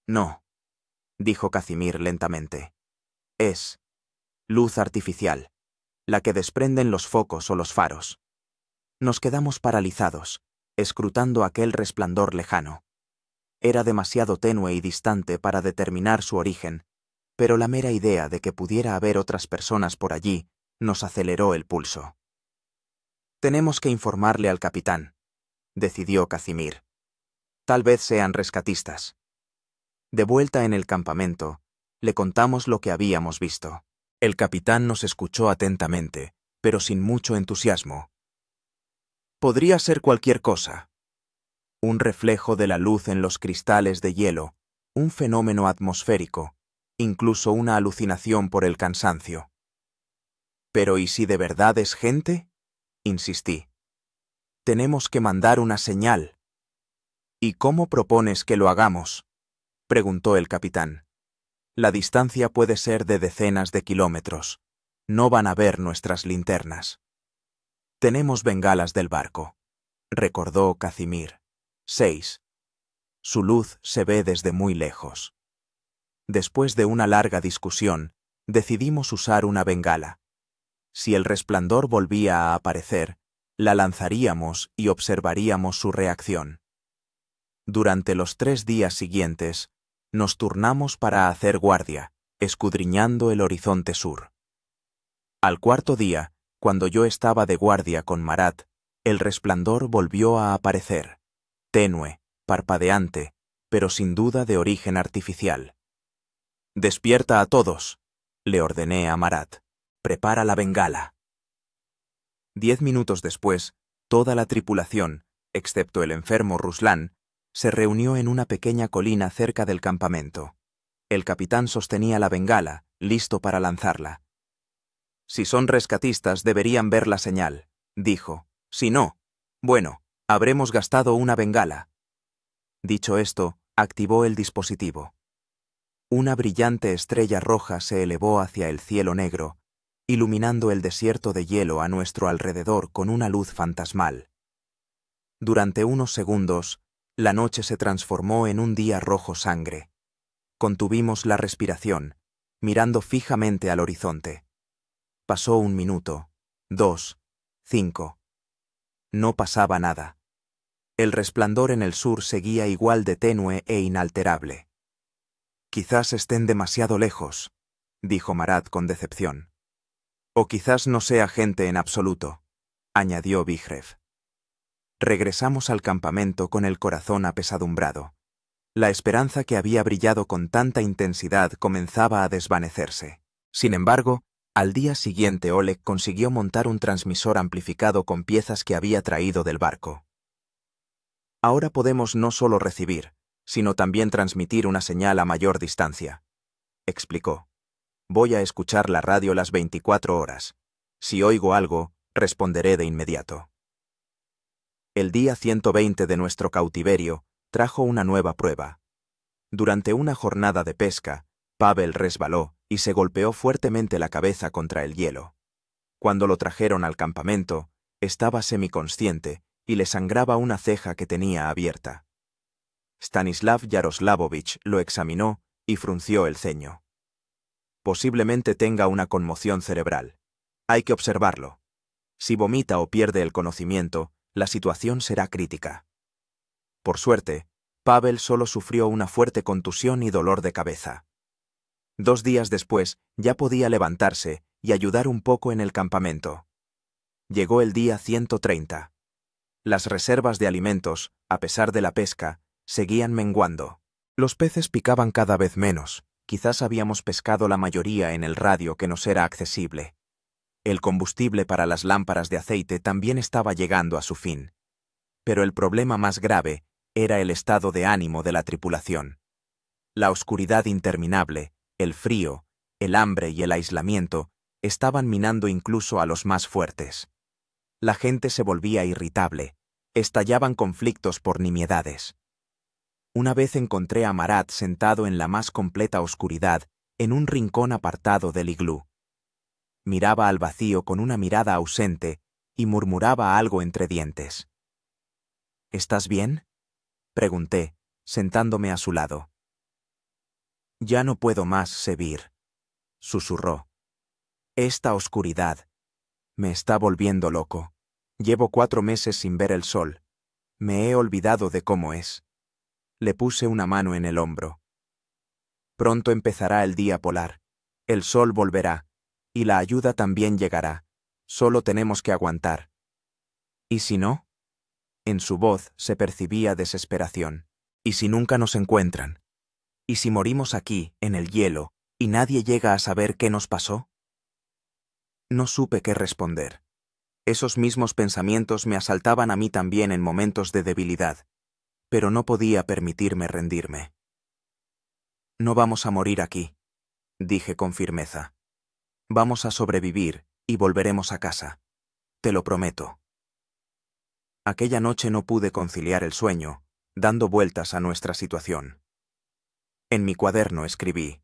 [SPEAKER 1] «No», dijo Kazimir lentamente. «Es luz artificial, la que desprenden los focos o los faros». Nos quedamos paralizados, escrutando aquel resplandor lejano. Era demasiado tenue y distante para determinar su origen, pero la mera idea de que pudiera haber otras personas por allí nos aceleró el pulso. «Tenemos que informarle al capitán», decidió Kazimir. «Tal vez sean rescatistas». De vuelta en el campamento, le contamos lo que habíamos visto. El capitán nos escuchó atentamente, pero sin mucho entusiasmo. «Podría ser cualquier cosa. Un reflejo de la luz en los cristales de hielo, un fenómeno atmosférico, incluso una alucinación por el cansancio». «¿Pero y si de verdad es gente?», insistí. «Tenemos que mandar una señal». «¿Y cómo propones que lo hagamos?», preguntó el capitán. «La distancia puede ser de decenas de kilómetros. No van a ver nuestras linternas». «Tenemos bengalas del barco», recordó Kazimir. 6. Su luz se ve desde muy lejos. Después de una larga discusión, decidimos usar una bengala. Si el resplandor volvía a aparecer, la lanzaríamos y observaríamos su reacción. Durante los 3 días siguientes, nos turnamos para hacer guardia, escudriñando el horizonte sur. Al 4.º día, cuando yo estaba de guardia con Marat, el resplandor volvió a aparecer, tenue, parpadeante, pero sin duda de origen artificial. «Despierta a todos», le ordené a Marat. «Prepara la bengala». 10 minutos después, toda la tripulación, excepto el enfermo Ruslan, se reunió en una pequeña colina cerca del campamento. El capitán sostenía la bengala, listo para lanzarla. «Si son rescatistas, deberían ver la señal», dijo. «Si no, bueno, habremos gastado una bengala». Dicho esto, activó el dispositivo. Una brillante estrella roja se elevó hacia el cielo negro, iluminando el desierto de hielo a nuestro alrededor con una luz fantasmal. Durante unos segundos, la noche se transformó en un día rojo sangre. Contuvimos la respiración, mirando fijamente al horizonte. Pasó 1 minuto, 2, 5. No pasaba nada. El resplandor en el sur seguía igual de tenue e inalterable. «Quizás estén demasiado lejos», dijo Marat con decepción. «O quizás no sea gente en absoluto», añadió Vigrev. Regresamos al campamento con el corazón apesadumbrado. La esperanza que había brillado con tanta intensidad comenzaba a desvanecerse. Sin embargo, Al día siguiente Oleg consiguió montar un transmisor amplificado con piezas que había traído del barco. Ahora podemos no solo recibir, sino también transmitir una señal a mayor distancia, explicó. Voy a escuchar la radio las 24 horas. Si oigo algo, responderé de inmediato. El día 120 de nuestro cautiverio trajo una nueva prueba. Durante una jornada de pesca, Pavel resbaló y se golpeó fuertemente la cabeza contra el hielo. Cuando lo trajeron al campamento, estaba semiconsciente y le sangraba una ceja que tenía abierta. Stanislav Yaroslavovich lo examinó y frunció el ceño. Posiblemente tenga una conmoción cerebral. Hay que observarlo. Si vomita o pierde el conocimiento, la situación será crítica. Por suerte, Pavel solo sufrió una fuerte contusión y dolor de cabeza. 2 días después ya podía levantarse y ayudar un poco en el campamento. Llegó el día 130. Las reservas de alimentos, a pesar de la pesca, seguían menguando. Los peces picaban cada vez menos. Quizás habíamos pescado la mayoría en el radio que nos era accesible. El combustible para las lámparas de aceite también estaba llegando a su fin. Pero el problema más grave era el estado de ánimo de la tripulación. La oscuridad interminable, el frío, el hambre y el aislamiento estaban minando incluso a los más fuertes. La gente se volvía irritable, estallaban conflictos por nimiedades. Una vez encontré a Marat sentado en la más completa oscuridad, en un rincón apartado del iglú. Miraba al vacío con una mirada ausente y murmuraba algo entre dientes. ¿Estás bien?, pregunté, sentándome a su lado. Ya no puedo más, Sevir, susurró. Esta oscuridad me está volviendo loco. Llevo 4 meses sin ver el sol. Me he olvidado de cómo es. Le puse una mano en el hombro. Pronto empezará el día polar. El sol volverá, y la ayuda también llegará. Solo tenemos que aguantar. ¿Y si no? En su voz se percibía desesperación. ¿Y si nunca nos encuentran? ¿Y si morimos aquí, en el hielo, y nadie llega a saber qué nos pasó? No supe qué responder. Esos mismos pensamientos me asaltaban a mí también en momentos de debilidad, pero no podía permitirme rendirme. No vamos a morir aquí, dije con firmeza. Vamos a sobrevivir y volveremos a casa. Te lo prometo. Aquella noche no pude conciliar el sueño, dando vueltas a nuestra situación. En mi cuaderno escribí: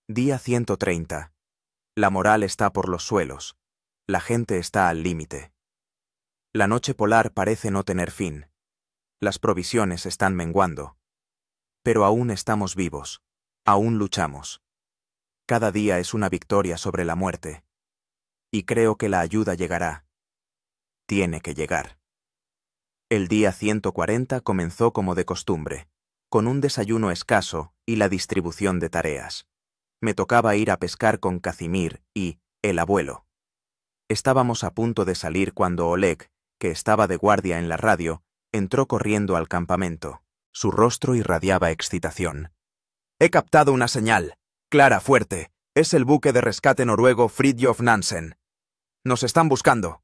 [SPEAKER 1] Día 130. La moral está por los suelos. La gente está al límite. La noche polar parece no tener fin. Las provisiones están menguando. Pero aún estamos vivos. Aún luchamos. Cada día es una victoria sobre la muerte. Y creo que la ayuda llegará. Tiene que llegar. El día 140 comenzó como de costumbre, con un desayuno escaso y la distribución de tareas. Me tocaba ir a pescar con Kazimir y el abuelo. Estábamos a punto de salir cuando Oleg, que estaba de guardia en la radio, entró corriendo al campamento. Su rostro irradiaba excitación. «He captado una señal. Clara, fuerte. Es el buque de rescate noruego Fridtjof Nansen. Nos están buscando».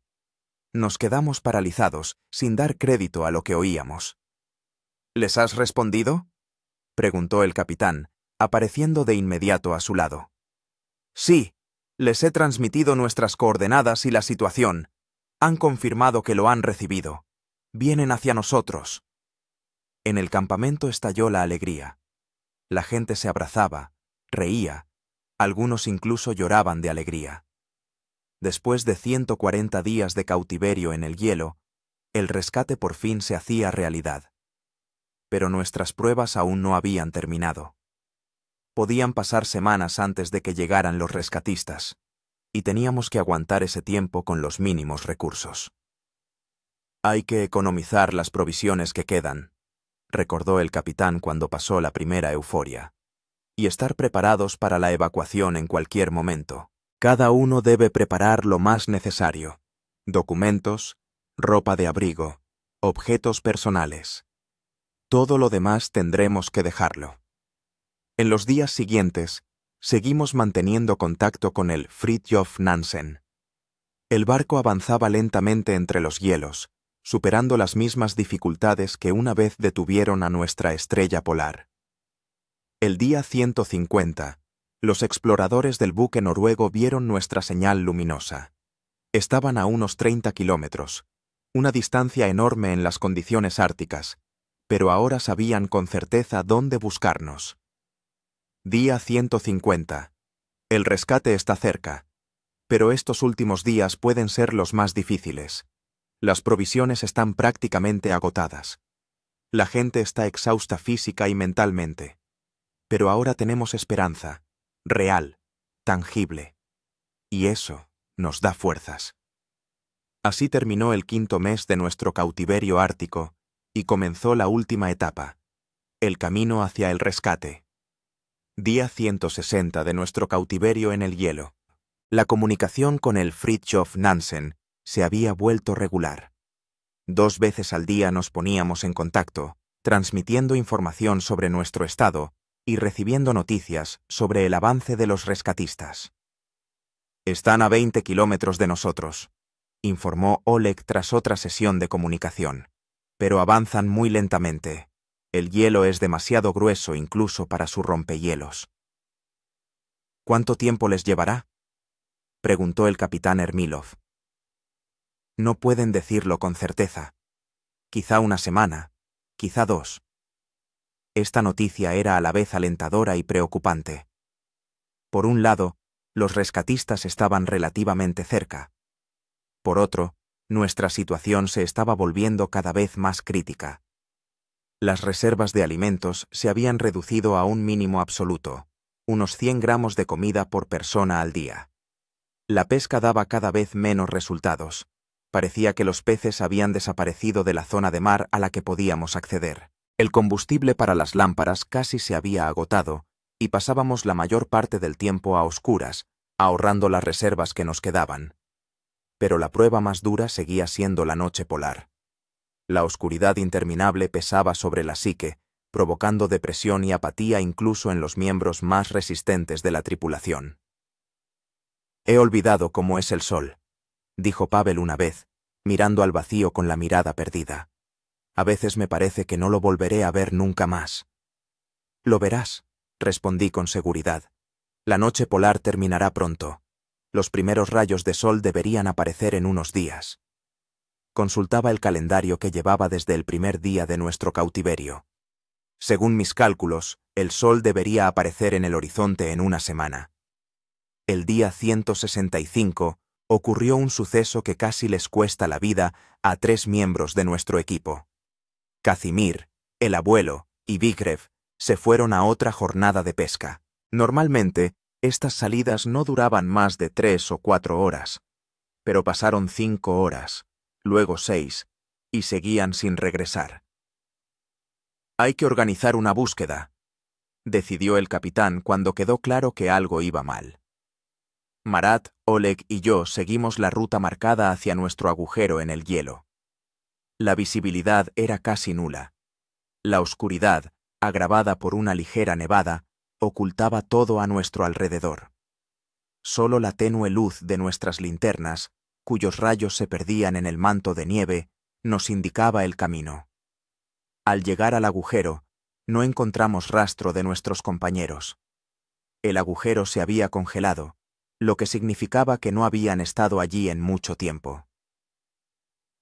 [SPEAKER 1] Nos quedamos paralizados, sin dar crédito a lo que oíamos. «¿Les has respondido?», preguntó el capitán, apareciendo de inmediato a su lado. «Sí, les he transmitido nuestras coordenadas y la situación. Han confirmado que lo han recibido. Vienen hacia nosotros». En el campamento estalló la alegría. La gente se abrazaba, reía, algunos incluso lloraban de alegría. Después de 140 días de cautiverio en el hielo, el rescate por fin se hacía realidad. Pero nuestras pruebas aún no habían terminado. Podían pasar semanas antes de que llegaran los rescatistas, y teníamos que aguantar ese tiempo con los mínimos recursos. «Hay que economizar las provisiones que quedan», recordó el capitán cuando pasó la primera euforia, «y estar preparados para la evacuación en cualquier momento. Cada uno debe preparar lo más necesario: documentos, ropa de abrigo, objetos personales. Todo lo demás tendremos que dejarlo». En los días siguientes, Seguimos manteniendo contacto con el Fridtjof Nansen. El barco avanzaba lentamente entre los hielos, superando las mismas dificultades que una vez detuvieron a nuestra estrella polar. El día 150, los exploradores del buque noruego vieron nuestra señal luminosa. Estaban a unos 30 kilómetros, una distancia enorme en las condiciones árticas, pero ahora sabían con certeza dónde buscarnos. Día 150. El rescate está cerca, pero estos últimos días pueden ser los más difíciles. Las provisiones están prácticamente agotadas. La gente está exhausta física y mentalmente. Pero ahora tenemos esperanza, real, tangible. Y eso nos da fuerzas. Así terminó el 5.º mes de nuestro cautiverio ártico y comenzó la última etapa, el camino hacia el rescate. Día 160 de nuestro cautiverio en el hielo. La comunicación con el Fridtjof Nansen se había vuelto regular. 2 veces al día nos poníamos en contacto, transmitiendo información sobre nuestro estado y recibiendo noticias sobre el avance de los rescatistas. «Están a 20 kilómetros de nosotros», informó Oleg tras otra sesión de comunicación. «Pero avanzan muy lentamente. El hielo es demasiado grueso incluso para su rompehielos». «¿Cuánto tiempo les llevará?», preguntó el capitán Ermílov. «No pueden decirlo con certeza. Quizá una semana, quizá 2». Esta noticia era a la vez alentadora y preocupante. Por un lado, los rescatistas estaban relativamente cerca. Por otro, nuestra situación se estaba volviendo cada vez más crítica. Las reservas de alimentos se habían reducido a un mínimo absoluto, unos 100 gramos de comida por persona al día. La pesca daba cada vez menos resultados. Parecía que los peces habían desaparecido de la zona de mar a la que podíamos acceder. El combustible para las lámparas casi se había agotado y pasábamos la mayor parte del tiempo a oscuras, ahorrando las reservas que nos quedaban. Pero la prueba más dura seguía siendo la noche polar. La oscuridad interminable pesaba sobre la psique, provocando depresión y apatía incluso en los miembros más resistentes de la tripulación. «He olvidado cómo es el sol», dijo Pavel una vez, mirando al vacío con la mirada perdida. «A veces me parece que no lo volveré a ver nunca más». «Lo verás», respondí con seguridad. «La noche polar terminará pronto. Los primeros rayos de sol deberían aparecer en unos días». Consultaba el calendario que llevaba desde el primer día de nuestro cautiverio. Según mis cálculos, el sol debería aparecer en el horizonte en una semana. El día 165 ocurrió un suceso que casi les cuesta la vida a 3 miembros de nuestro equipo. Kazimir, el abuelo, y Vigrev se fueron a otra jornada de pesca. Normalmente, estas salidas no duraban más de 3 o 4 horas, pero pasaron 5 horas, luego 6, y seguían sin regresar. «Hay que organizar una búsqueda», decidió el capitán cuando quedó claro que algo iba mal. Marat, Oleg y yo seguimos la ruta marcada hacia nuestro agujero en el hielo. La visibilidad era casi nula. La oscuridad, agravada por una ligera nevada, ocultaba todo a nuestro alrededor. Solo la tenue luz de nuestras linternas, cuyos rayos se perdían en el manto de nieve, nos indicaba el camino. Al llegar al agujero, no encontramos rastro de nuestros compañeros. El agujero se había congelado, lo que significaba que no habían estado allí en mucho tiempo.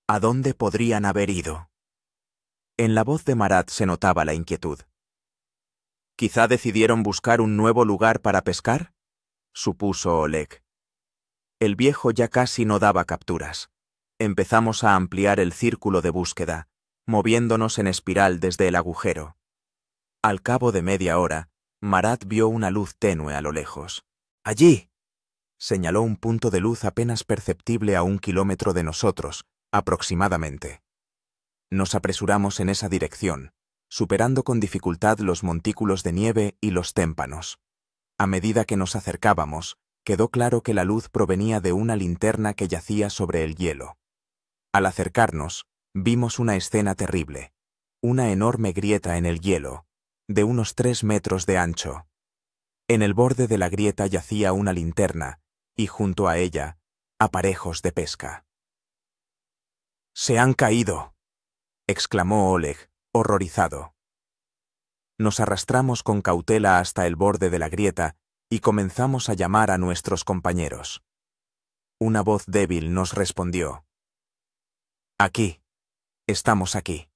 [SPEAKER 1] ¿A dónde podrían haber ido? En la voz de Marat se notaba la inquietud. ¿Quizá decidieron buscar un nuevo lugar para pescar?, supuso Oleg. El viejo ya casi no daba capturas. Empezamos a ampliar el círculo de búsqueda, moviéndonos en espiral desde el agujero. Al cabo de media hora, Marat vio una luz tenue a lo lejos. «¡Allí!», señaló un punto de luz apenas perceptible a 1 kilómetro de nosotros, aproximadamente. Nos apresuramos en esa dirección, superando con dificultad los montículos de nieve y los témpanos. A medida que nos acercábamos, quedó claro que la luz provenía de una linterna que yacía sobre el hielo. Al acercarnos, vimos una escena terrible, una enorme grieta en el hielo, de unos 3 metros de ancho. En el borde de la grieta yacía una linterna, y junto a ella, aparejos de pesca. «¡Se han caído!», exclamó Oleg, horrorizado. Nos arrastramos con cautela hasta el borde de la grieta y comenzamos a llamar a nuestros compañeros. Una voz débil nos respondió. «Aquí. Estamos aquí».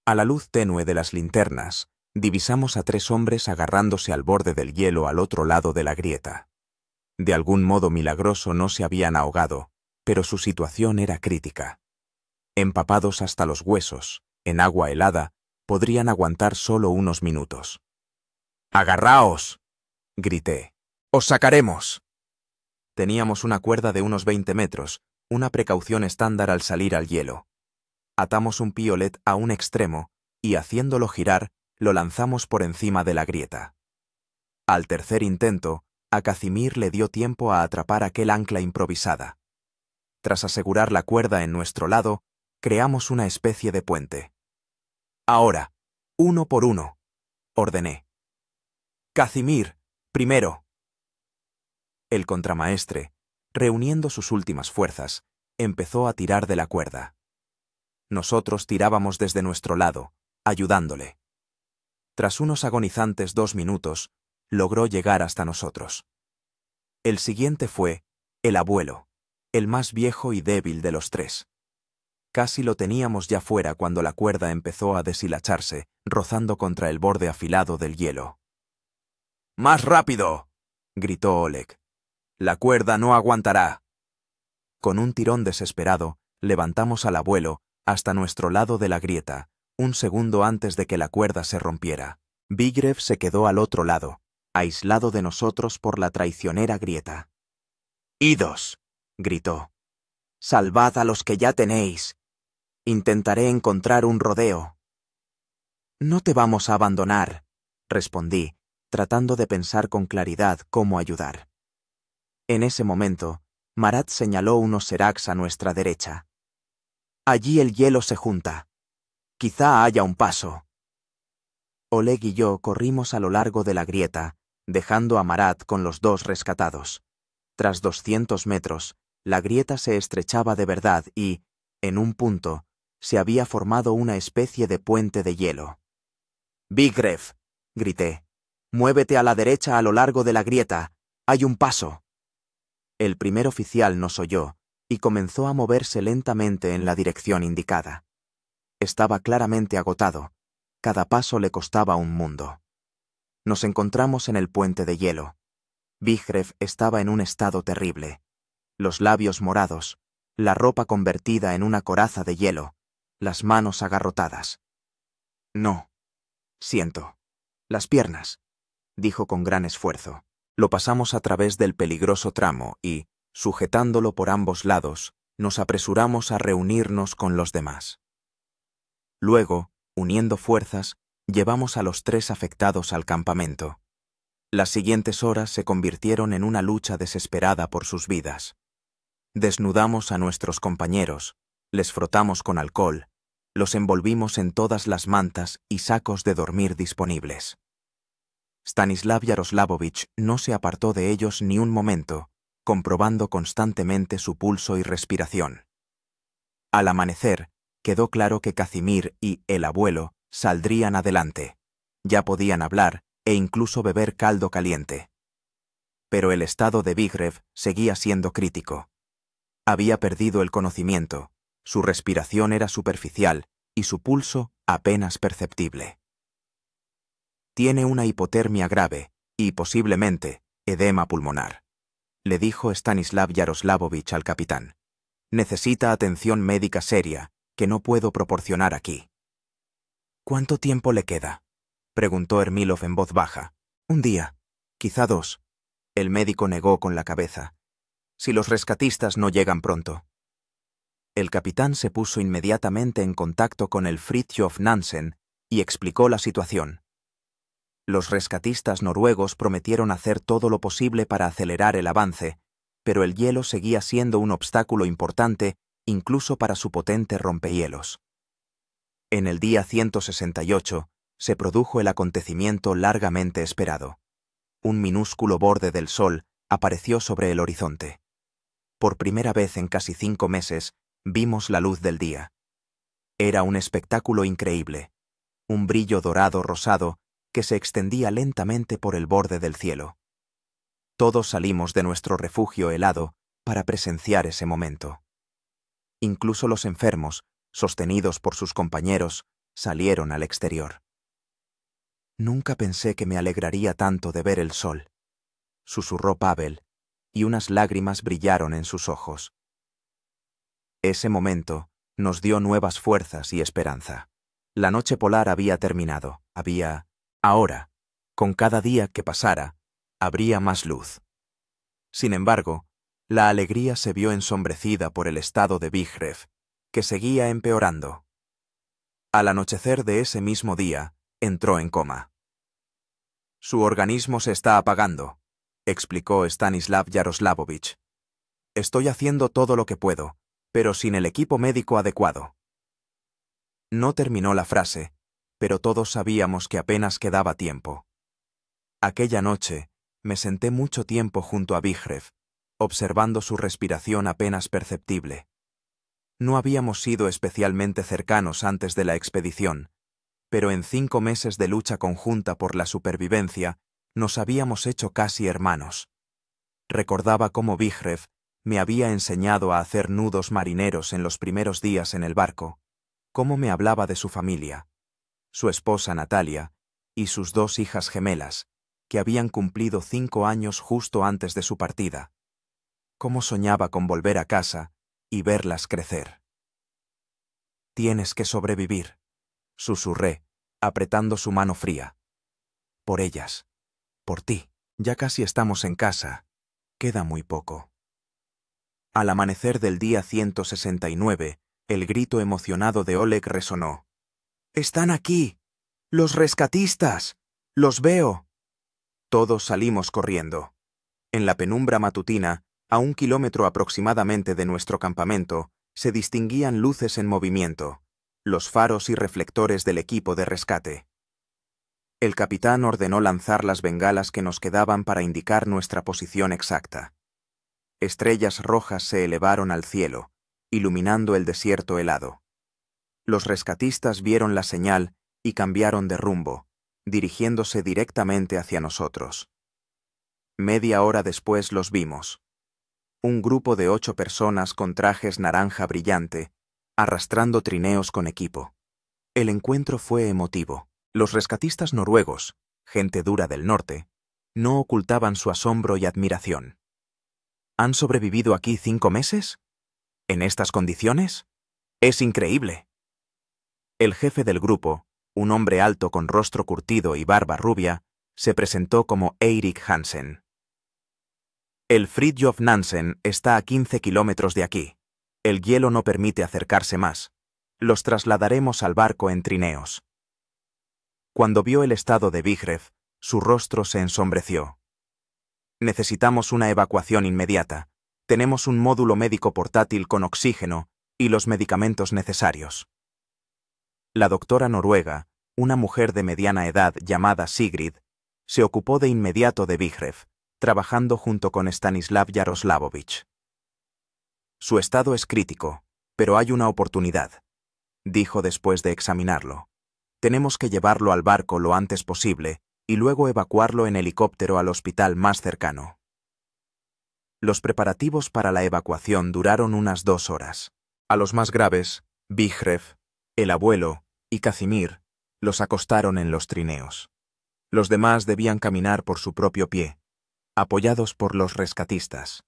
[SPEAKER 1] A la luz tenue de las linternas, divisamos a 3 hombres agarrándose al borde del hielo al otro lado de la grieta. De algún modo milagroso no se habían ahogado, pero su situación era crítica. Empapados hasta los huesos, en agua helada, podrían aguantar solo unos minutos. «¡Agarraos!», grité. «¡Os sacaremos!». Teníamos una cuerda de unos 20 metros, una precaución estándar al salir al hielo. Atamos un piolet a un extremo y, haciéndolo girar, lo lanzamos por encima de la grieta. Al tercer intento, a Kazimir le dio tiempo a atrapar aquel ancla improvisada. Tras asegurar la cuerda en nuestro lado, creamos una especie de puente. «Ahora, uno por uno», ordené. «Kazimir, primero». El contramaestre, reuniendo sus últimas fuerzas, empezó a tirar de la cuerda. Nosotros tirábamos desde nuestro lado, ayudándole. Tras unos agonizantes 2 minutos, logró llegar hasta nosotros. El siguiente fue el abuelo, el más viejo y débil de los 3. Casi lo teníamos ya fuera cuando la cuerda empezó a deshilacharse, rozando contra el borde afilado del hielo. «¡Más rápido!», gritó Oleg. «La cuerda no aguantará». Con un tirón desesperado, levantamos al abuelo hasta nuestro lado de la grieta, un segundo antes de que la cuerda se rompiera. Vigrev se quedó al otro lado, aislado de nosotros por la traicionera grieta. «¡Idos!», gritó. «Salvad a los que ya tenéis. Intentaré encontrar un rodeo». «No te vamos a abandonar», respondí, tratando de pensar con claridad cómo ayudar. En ese momento, Marat señaló unos seracs a nuestra derecha. «Allí el hielo se junta. Quizá haya un paso». Oleg y yo corrimos a lo largo de la grieta, dejando a Marat con los 2 rescatados. Tras 200 metros, la grieta se estrechaba de verdad y, en un punto, se había formado una especie de puente de hielo. «Vigrev», grité, «muévete a la derecha a lo largo de la grieta. Hay un paso». El primer oficial nos oyó y comenzó a moverse lentamente en la dirección indicada. Estaba claramente agotado. Cada paso le costaba un mundo. Nos encontramos en el puente de hielo. Vigrev estaba en un estado terrible. Los labios morados, la ropa convertida en una coraza de hielo, las manos agarrotadas. «No. Siento. Las piernas», dijo con gran esfuerzo. Lo pasamos a través del peligroso tramo y, sujetándolo por ambos lados, nos apresuramos a reunirnos con los demás. Luego, uniendo fuerzas, llevamos a los 3 afectados al campamento. Las siguientes horas se convirtieron en una lucha desesperada por sus vidas. Desnudamos a nuestros compañeros, les frotamos con alcohol, los envolvimos en todas las mantas y sacos de dormir disponibles. Stanislav Yaroslavovich no se apartó de ellos ni un momento, comprobando constantemente su pulso y respiración. Al amanecer, quedó claro que Kazimir y el abuelo saldrían adelante. Ya podían hablar e incluso beber caldo caliente. Pero el estado de Vigrev seguía siendo crítico. Había perdido el conocimiento, su respiración era superficial y su pulso apenas perceptible. «Tiene una hipotermia grave y, posiblemente, edema pulmonar», le dijo Stanislav Yaroslavovich al capitán. «Necesita atención médica seria que no puedo proporcionar aquí». «¿Cuánto tiempo le queda?», preguntó Ermilov en voz baja. «Un día, quizá 2». El médico negó con la cabeza. «Si los rescatistas no llegan pronto». El capitán se puso inmediatamente en contacto con el Fridtjof Nansen y explicó la situación. Los rescatistas noruegos prometieron hacer todo lo posible para acelerar el avance, pero el hielo seguía siendo un obstáculo importante incluso para su potente rompehielos. En el día 168 se produjo el acontecimiento largamente esperado. Un minúsculo borde del sol apareció sobre el horizonte. Por primera vez en casi 5 meses, vimos la luz del día. Era un espectáculo increíble, un brillo dorado rosado que se extendía lentamente por el borde del cielo. Todos salimos de nuestro refugio helado para presenciar ese momento. Incluso los enfermos, sostenidos por sus compañeros, salieron al exterior. Nunca pensé que me alegraría tanto de ver el sol, susurró Pavel, y unas lágrimas brillaron en sus ojos. Ese momento nos dio nuevas fuerzas y esperanza. La noche polar había terminado, ahora, con cada día que pasara, habría más luz. Sin embargo, la alegría se vio ensombrecida por el estado de Vigrev, que seguía empeorando. Al anochecer de ese mismo día, entró en coma. Su organismo se está apagando, explicó Stanislav Yaroslavovich. Estoy haciendo todo lo que puedo, pero sin el equipo médico adecuado. No terminó la frase, pero todos sabíamos que apenas quedaba tiempo. Aquella noche, me senté mucho tiempo junto a Vigrev, observando su respiración apenas perceptible. No habíamos sido especialmente cercanos antes de la expedición, pero en 5 meses de lucha conjunta por la supervivencia, nos habíamos hecho casi hermanos. Recordaba cómo Vigrev me había enseñado a hacer nudos marineros en los primeros días en el barco, cómo me hablaba de su familia, su esposa Natalia y sus 2 hijas gemelas, que habían cumplido 5 años justo antes de su partida, cómo soñaba con volver a casa y verlas crecer. Tienes que sobrevivir, susurré, apretando su mano fría. Por ellas, por ti, ya casi estamos en casa, queda muy poco. Al amanecer del día 169, el grito emocionado de Oleg resonó. ¡Están aquí! ¡Los rescatistas! ¡Los veo! Todos salimos corriendo. En la penumbra matutina, a 1 kilómetro aproximadamente de nuestro campamento, se distinguían luces en movimiento, los faros y reflectores del equipo de rescate. El capitán ordenó lanzar las bengalas que nos quedaban para indicar nuestra posición exacta. Estrellas rojas se elevaron al cielo, iluminando el desierto helado. Los rescatistas vieron la señal y cambiaron de rumbo, dirigiéndose directamente hacia nosotros. Media hora después los vimos. Un grupo de 8 personas con trajes naranja brillante, arrastrando trineos con equipo. El encuentro fue emotivo. Los rescatistas noruegos, gente dura del norte, no ocultaban su asombro y admiración. ¿Han sobrevivido aquí 5 meses? ¿En estas condiciones? ¡Es increíble! El jefe del grupo, un hombre alto con rostro curtido y barba rubia, se presentó como Eirik Hansen. El Fridtjof Nansen está a 15 kilómetros de aquí. El hielo no permite acercarse más. Los trasladaremos al barco en trineos. Cuando vio el estado de Vigrev, su rostro se ensombreció. Necesitamos una evacuación inmediata. Tenemos un módulo médico portátil con oxígeno y los medicamentos necesarios. La doctora noruega, una mujer de mediana edad llamada Sigrid, se ocupó de inmediato de Vigrev, trabajando junto con Stanislav Yaroslavovich. Su estado es crítico, pero hay una oportunidad, dijo después de examinarlo. Tenemos que llevarlo al barco lo antes posible y luego evacuarlo en helicóptero al hospital más cercano. Los preparativos para la evacuación duraron unas 2 horas. A los más graves, Vigrev, el abuelo y Kazimir, los acostaron en los trineos. Los demás debían caminar por su propio pie, apoyados por los rescatistas.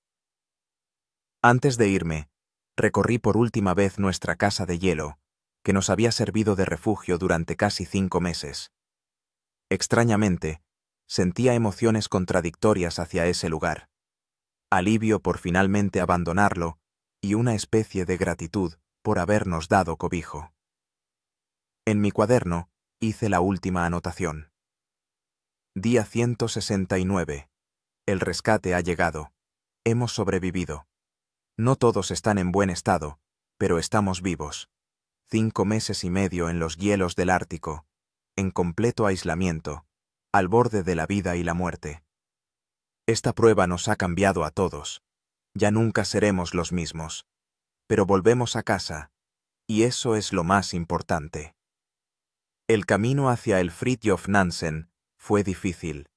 [SPEAKER 1] Antes de irme, recorrí por última vez nuestra casa de hielo, que nos había servido de refugio durante casi 5 meses. Extrañamente, sentía emociones contradictorias hacia ese lugar, alivio por finalmente abandonarlo y una especie de gratitud por habernos dado cobijo. En mi cuaderno hice la última anotación. Día 169. El rescate ha llegado. Hemos sobrevivido. No todos están en buen estado, pero estamos vivos. 5 meses y medio en los hielos del Ártico, en completo aislamiento, al borde de la vida y la muerte. Esta prueba nos ha cambiado a todos. Ya nunca seremos los mismos. Pero volvemos a casa, y eso es lo más importante. El camino hacia el Fridtjof Nansen fue difícil.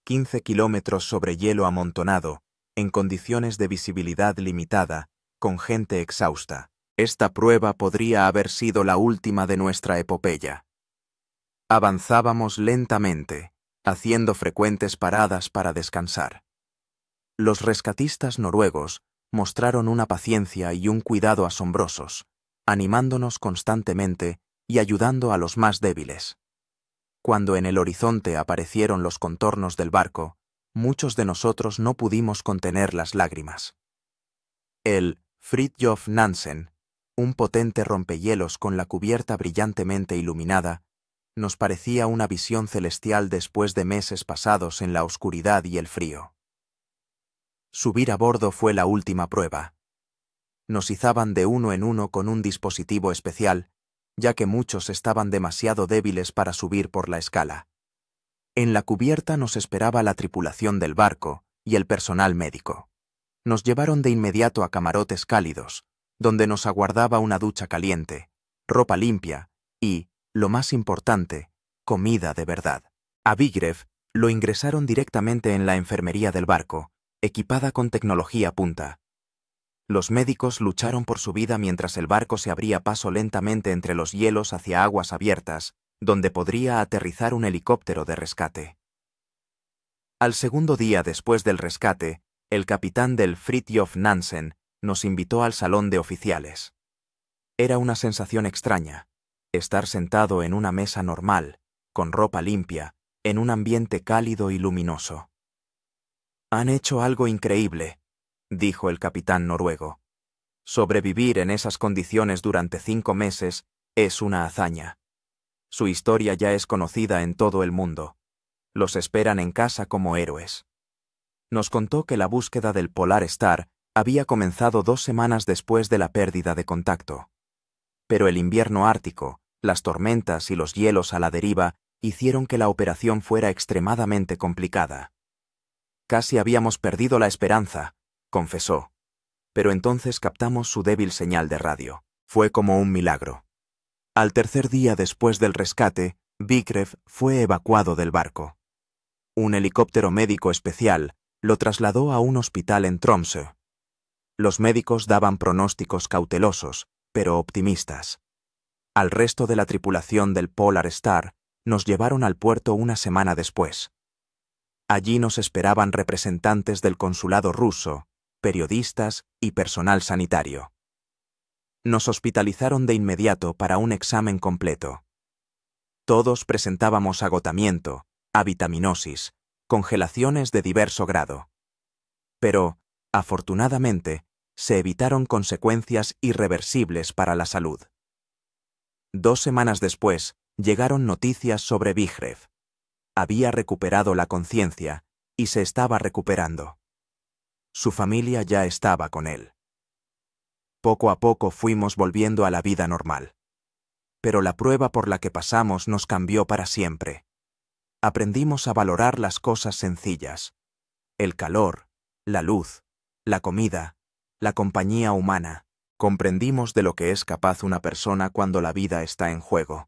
[SPEAKER 1] 15 kilómetros sobre hielo amontonado, en condiciones de visibilidad limitada, con gente exhausta. Esta prueba podría haber sido la última de nuestra epopeya. Avanzábamos lentamente, haciendo frecuentes paradas para descansar. Los rescatistas noruegos mostraron una paciencia y un cuidado asombrosos, animándonos constantemente y ayudando a los más débiles. Cuando en el horizonte aparecieron los contornos del barco, muchos de nosotros no pudimos contener las lágrimas. El Fridtjof Nansen, un potente rompehielos con la cubierta brillantemente iluminada, nos parecía una visión celestial después de meses pasados en la oscuridad y el frío. Subir a bordo fue la última prueba. Nos izaban de uno en uno con un dispositivo especial, ya que muchos estaban demasiado débiles para subir por la escala. En la cubierta nos esperaba la tripulación del barco y el personal médico. Nos llevaron de inmediato a camarotes cálidos, donde nos aguardaba una ducha caliente, ropa limpia y, lo más importante, comida de verdad. A Vigrev lo ingresaron directamente en la enfermería del barco, equipada con tecnología punta. Los médicos lucharon por su vida mientras el barco se abría paso lentamente entre los hielos hacia aguas abiertas, donde podría aterrizar un helicóptero de rescate. Al segundo día después del rescate, el capitán del Fridtjof Nansen nos invitó al salón de oficiales. Era una sensación extraña, estar sentado en una mesa normal, con ropa limpia, en un ambiente cálido y luminoso. «Han hecho algo increíble», dijo el capitán noruego. «Sobrevivir en esas condiciones durante 5 meses es una hazaña. Su historia ya es conocida en todo el mundo. Los esperan en casa como héroes». Nos contó que la búsqueda del Polar Star había comenzado 2 semanas después de la pérdida de contacto. Pero el invierno ártico, las tormentas y los hielos a la deriva hicieron que la operación fuera extremadamente complicada. «Casi habíamos perdido la esperanza», confesó. Pero entonces captamos su débil señal de radio. Fue como un milagro. Al tercer día después del rescate, Vigrev fue evacuado del barco. Un helicóptero médico especial lo trasladó a un hospital en Tromsø. Los médicos daban pronósticos cautelosos, pero optimistas. Al resto de la tripulación del Polar Star nos llevaron al puerto una semana después. Allí nos esperaban representantes del consulado ruso, periodistas y personal sanitario. Nos hospitalizaron de inmediato para un examen completo. Todos presentábamos agotamiento, avitaminosis, congelaciones de diverso grado. Pero, afortunadamente, se evitaron consecuencias irreversibles para la salud. 2 semanas después, llegaron noticias sobre Vigrev. Había recuperado la conciencia y se estaba recuperando. Su familia ya estaba con él. Poco a poco fuimos volviendo a la vida normal. Pero la prueba por la que pasamos nos cambió para siempre. Aprendimos a valorar las cosas sencillas: el calor, la luz, la comida, la compañía humana. Comprendimos de lo que es capaz una persona cuando la vida está en juego.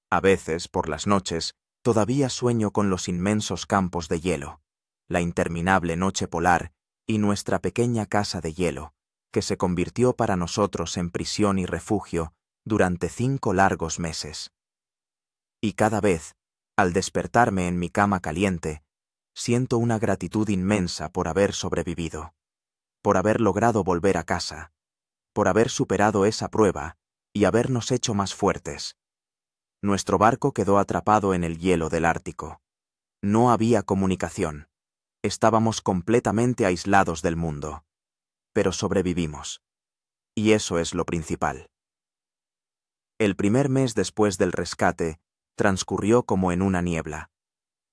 [SPEAKER 1] A veces, por las noches, todavía sueño con los inmensos campos de hielo, la interminable noche polar y nuestra pequeña casa de hielo, que se convirtió para nosotros en prisión y refugio durante 5 largos meses. Y cada vez, al despertarme en mi cama caliente, siento una gratitud inmensa por haber sobrevivido, por haber logrado volver a casa, por haber superado esa prueba y habernos hecho más fuertes. Nuestro barco quedó atrapado en el hielo del Ártico. No había comunicación. Estábamos completamente aislados del mundo. Pero sobrevivimos. Y eso es lo principal. El primer mes después del rescate transcurrió como en una niebla.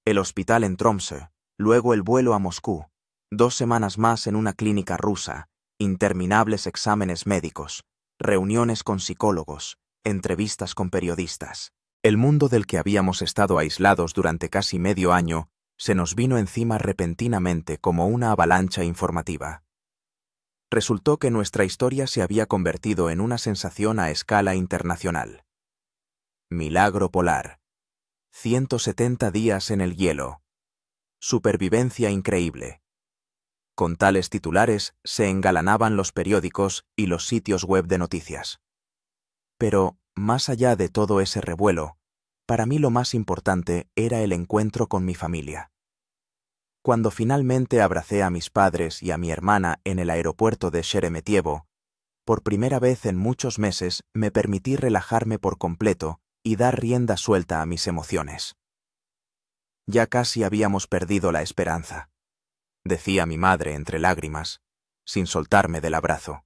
[SPEAKER 1] El hospital en Tromsø, luego el vuelo a Moscú, 2 semanas más en una clínica rusa, interminables exámenes médicos, reuniones con psicólogos, entrevistas con periodistas. El mundo del que habíamos estado aislados durante casi medio año se nos vino encima repentinamente como una avalancha informativa. Resultó que nuestra historia se había convertido en una sensación a escala internacional. Milagro polar. 170 días en el hielo. Supervivencia increíble. Con tales titulares se engalanaban los periódicos y los sitios web de noticias. Pero, más allá de todo ese revuelo, para mí lo más importante era el encuentro con mi familia. Cuando finalmente abracé a mis padres y a mi hermana en el aeropuerto de Sheremetyevo, por primera vez en muchos meses me permití relajarme por completo y dar rienda suelta a mis emociones. Ya casi habíamos perdido la esperanza, decía mi madre entre lágrimas, sin soltarme del abrazo,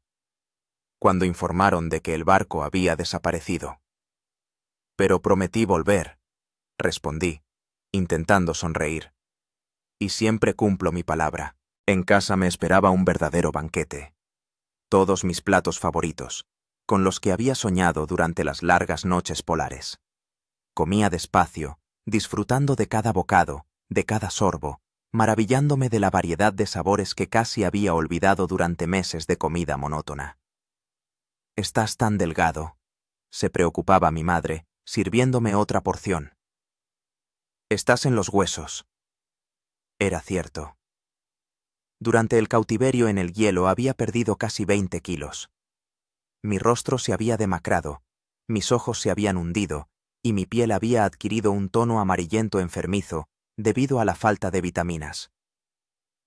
[SPEAKER 1] cuando informaron de que el barco había desaparecido. Pero prometí volver, respondí, intentando sonreír. Y siempre cumplo mi palabra. En casa me esperaba un verdadero banquete. Todos mis platos favoritos, con los que había soñado durante las largas noches polares. Comía despacio, disfrutando de cada bocado, de cada sorbo, maravillándome de la variedad de sabores que casi había olvidado durante meses de comida monótona. «Estás tan delgado», se preocupaba mi madre, sirviéndome otra porción. «Estás en los huesos». Era cierto. Durante el cautiverio en el hielo había perdido casi 20 kilos. Mi rostro se había demacrado, mis ojos se habían hundido y mi piel había adquirido un tono amarillento enfermizo debido a la falta de vitaminas.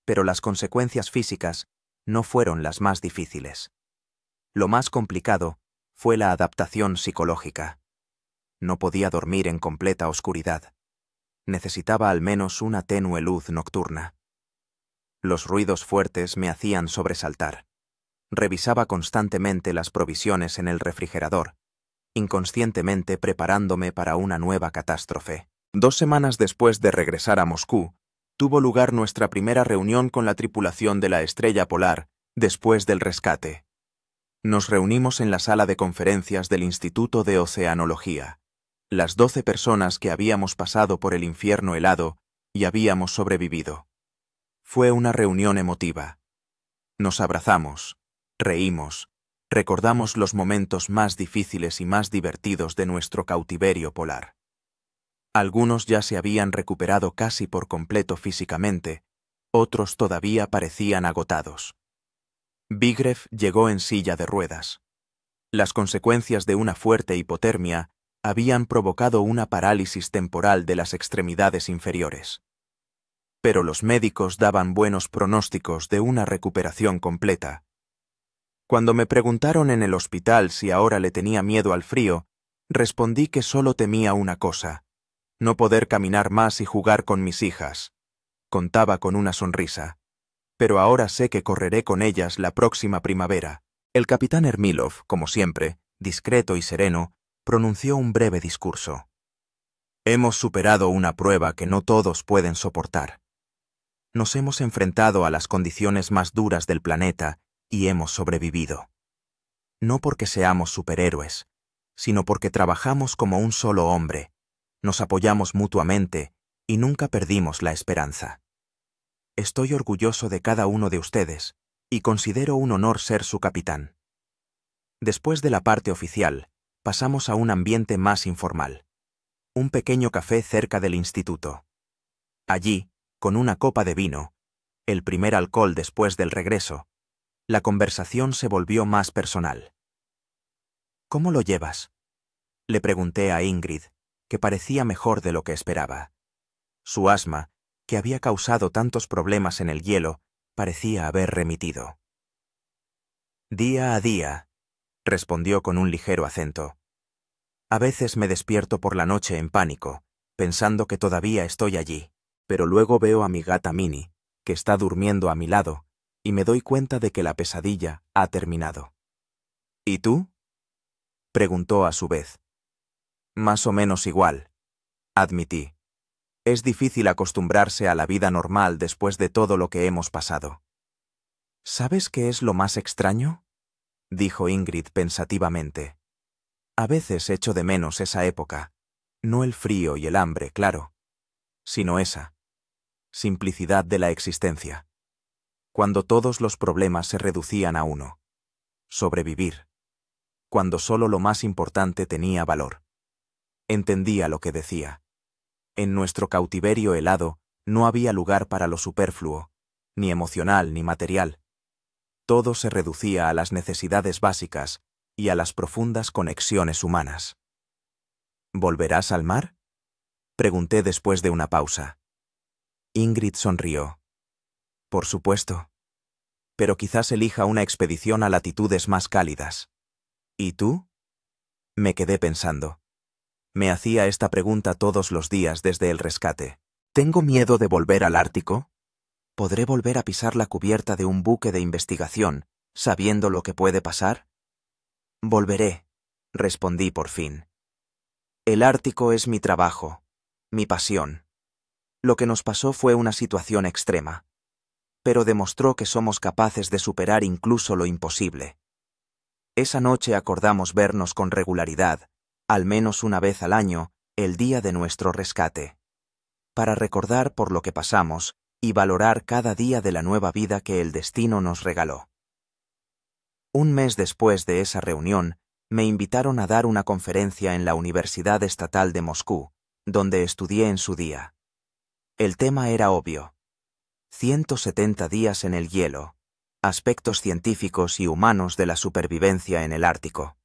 [SPEAKER 1] Pero las consecuencias físicas no fueron las más difíciles. Lo más complicado fue la adaptación psicológica. No podía dormir en completa oscuridad. Necesitaba al menos una tenue luz nocturna. Los ruidos fuertes me hacían sobresaltar. Revisaba constantemente las provisiones en el refrigerador, inconscientemente preparándome para una nueva catástrofe. 2 semanas después de regresar a Moscú, tuvo lugar nuestra primera reunión con la tripulación de la Estrella Polar después del rescate. Nos reunimos en la sala de conferencias del Instituto de Oceanología. Las 12 personas que habíamos pasado por el infierno helado y habíamos sobrevivido. Fue una reunión emotiva. Nos abrazamos, reímos, recordamos los momentos más difíciles y más divertidos de nuestro cautiverio polar. Algunos ya se habían recuperado casi por completo físicamente, otros todavía parecían agotados. Vigrev llegó en silla de ruedas. Las consecuencias de una fuerte hipotermia habían provocado una parálisis temporal de las extremidades inferiores. Pero los médicos daban buenos pronósticos de una recuperación completa. Cuando me preguntaron en el hospital si ahora le tenía miedo al frío, respondí que solo temía una cosa: no poder caminar más y jugar con mis hijas. Contaba con una sonrisa. Pero ahora sé que correré con ellas la próxima primavera. El capitán Ermilov, como siempre, discreto y sereno, pronunció un breve discurso. Hemos superado una prueba que no todos pueden soportar. Nos hemos enfrentado a las condiciones más duras del planeta y hemos sobrevivido. No porque seamos superhéroes, sino porque trabajamos como un solo hombre, nos apoyamos mutuamente y nunca perdimos la esperanza. Estoy orgulloso de cada uno de ustedes y considero un honor ser su capitán. Después de la parte oficial, pasamos a un ambiente más informal. Un pequeño café cerca del instituto. Allí, con una copa de vino, el primer alcohol después del regreso, la conversación se volvió más personal. ¿Cómo lo llevas?, le pregunté a Ingrid, que parecía mejor de lo que esperaba. Su asma, que había causado tantos problemas en el hielo, parecía haber remitido. Día a día, respondió con un ligero acento. A veces me despierto por la noche en pánico, pensando que todavía estoy allí, pero luego veo a mi gata Minnie, que está durmiendo a mi lado, y me doy cuenta de que la pesadilla ha terminado. ¿Y tú?, preguntó a su vez. Más o menos igual, admití. Es difícil acostumbrarse a la vida normal después de todo lo que hemos pasado. ¿Sabes qué es lo más extraño?, dijo Ingrid pensativamente. A veces echo de menos esa época, no el frío y el hambre, claro, sino esa. simplicidad de la existencia. Cuando todos los problemas se reducían a uno. Sobrevivir. Cuando solo lo más importante tenía valor. Entendía lo que decía. En nuestro cautiverio helado no había lugar para lo superfluo, ni emocional ni material. Todo se reducía a las necesidades básicas y a las profundas conexiones humanas. ¿Volverás al mar?, pregunté después de una pausa. Ingrid sonrió. Por supuesto. Pero quizás elija una expedición a latitudes más cálidas. ¿Y tú? Me quedé pensando. Me hacía esta pregunta todos los días desde el rescate. ¿Tengo miedo de volver al Ártico? ¿Podré volver a pisar la cubierta de un buque de investigación, sabiendo lo que puede pasar? Volveré, respondí por fin. El Ártico es mi trabajo, mi pasión. Lo que nos pasó fue una situación extrema, pero demostró que somos capaces de superar incluso lo imposible. Esa noche acordamos vernos con regularidad, al menos una vez al año, el día de nuestro rescate, para recordar por lo que pasamos y valorar cada día de la nueva vida que el destino nos regaló. Un mes después de esa reunión, me invitaron a dar una conferencia en la Universidad Estatal de Moscú, donde estudié en su día. El tema era obvio. 170 días en el hielo, aspectos científicos y humanos de la supervivencia en el Ártico.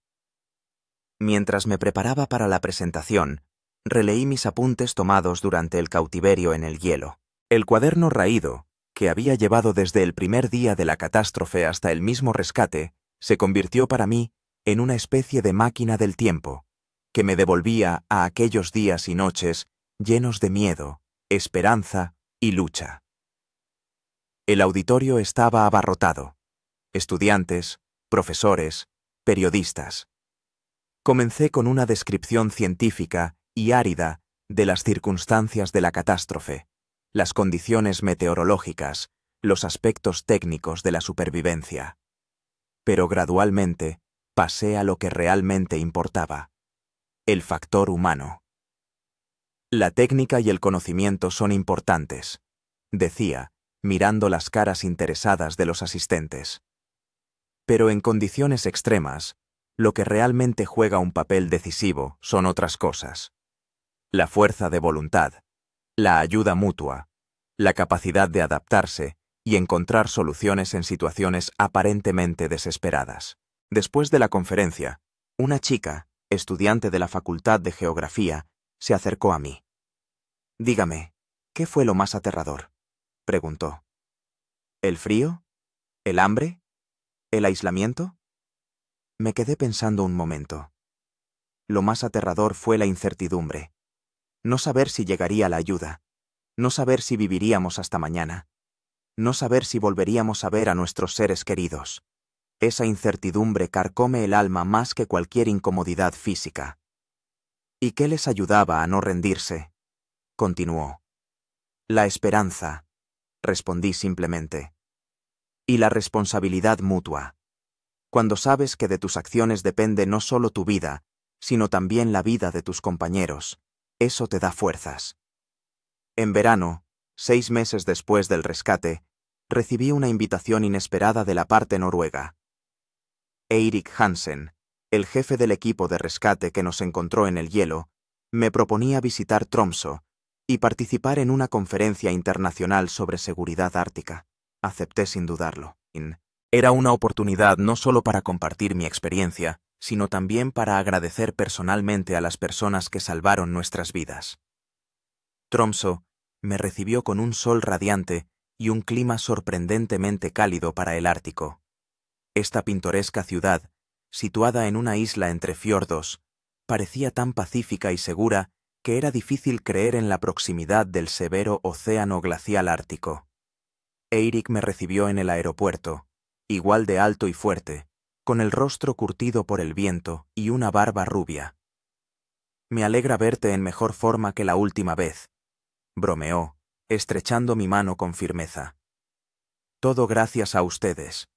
[SPEAKER 1] Mientras me preparaba para la presentación, releí mis apuntes tomados durante el cautiverio en el hielo. El cuaderno raído, que había llevado desde el primer día de la catástrofe hasta el mismo rescate, se convirtió para mí en una especie de máquina del tiempo, que me devolvía a aquellos días y noches llenos de miedo, esperanza y lucha. El auditorio estaba abarrotado. Estudiantes, profesores, periodistas. Comencé con una descripción científica y árida de las circunstancias de la catástrofe, las condiciones meteorológicas, los aspectos técnicos de la supervivencia. Pero gradualmente pasé a lo que realmente importaba: el factor humano. La técnica y el conocimiento son importantes, decía, mirando las caras interesadas de los asistentes. Pero en condiciones extremas, lo que realmente juega un papel decisivo son otras cosas. La fuerza de voluntad, la ayuda mutua, la capacidad de adaptarse y encontrar soluciones en situaciones aparentemente desesperadas. Después de la conferencia, una chica, estudiante de la Facultad de Geografía, se acercó a mí. «Dígame, ¿qué fue lo más aterrador?», preguntó. ¿El frío? ¿El hambre? ¿El aislamiento? Me quedé pensando un momento. Lo más aterrador fue la incertidumbre. No saber si llegaría la ayuda. No saber si viviríamos hasta mañana. No saber si volveríamos a ver a nuestros seres queridos. Esa incertidumbre carcome el alma más que cualquier incomodidad física. ¿Y qué les ayudaba a no rendirse?, continuó. La esperanza, respondí simplemente. Y la responsabilidad mutua. Cuando sabes que de tus acciones depende no solo tu vida, sino también la vida de tus compañeros, eso te da fuerzas. En verano, 6 meses después del rescate, recibí una invitación inesperada de la parte noruega. Eirik Hansen, el jefe del equipo de rescate que nos encontró en el hielo, me proponía visitar Tromsø y participar en una conferencia internacional sobre seguridad ártica. Acepté sin dudarlo. Era una oportunidad no solo para compartir mi experiencia, sino también para agradecer personalmente a las personas que salvaron nuestras vidas. Tromsø me recibió con un sol radiante y un clima sorprendentemente cálido para el Ártico. Esta pintoresca ciudad, situada en una isla entre fiordos, parecía tan pacífica y segura que era difícil creer en la proximidad del severo océano glacial ártico. Eirik me recibió en el aeropuerto, igual de alto y fuerte, con el rostro curtido por el viento y una barba rubia. «Me alegra verte en mejor forma que la última vez», bromeó, estrechando mi mano con firmeza. «Todo gracias a ustedes»,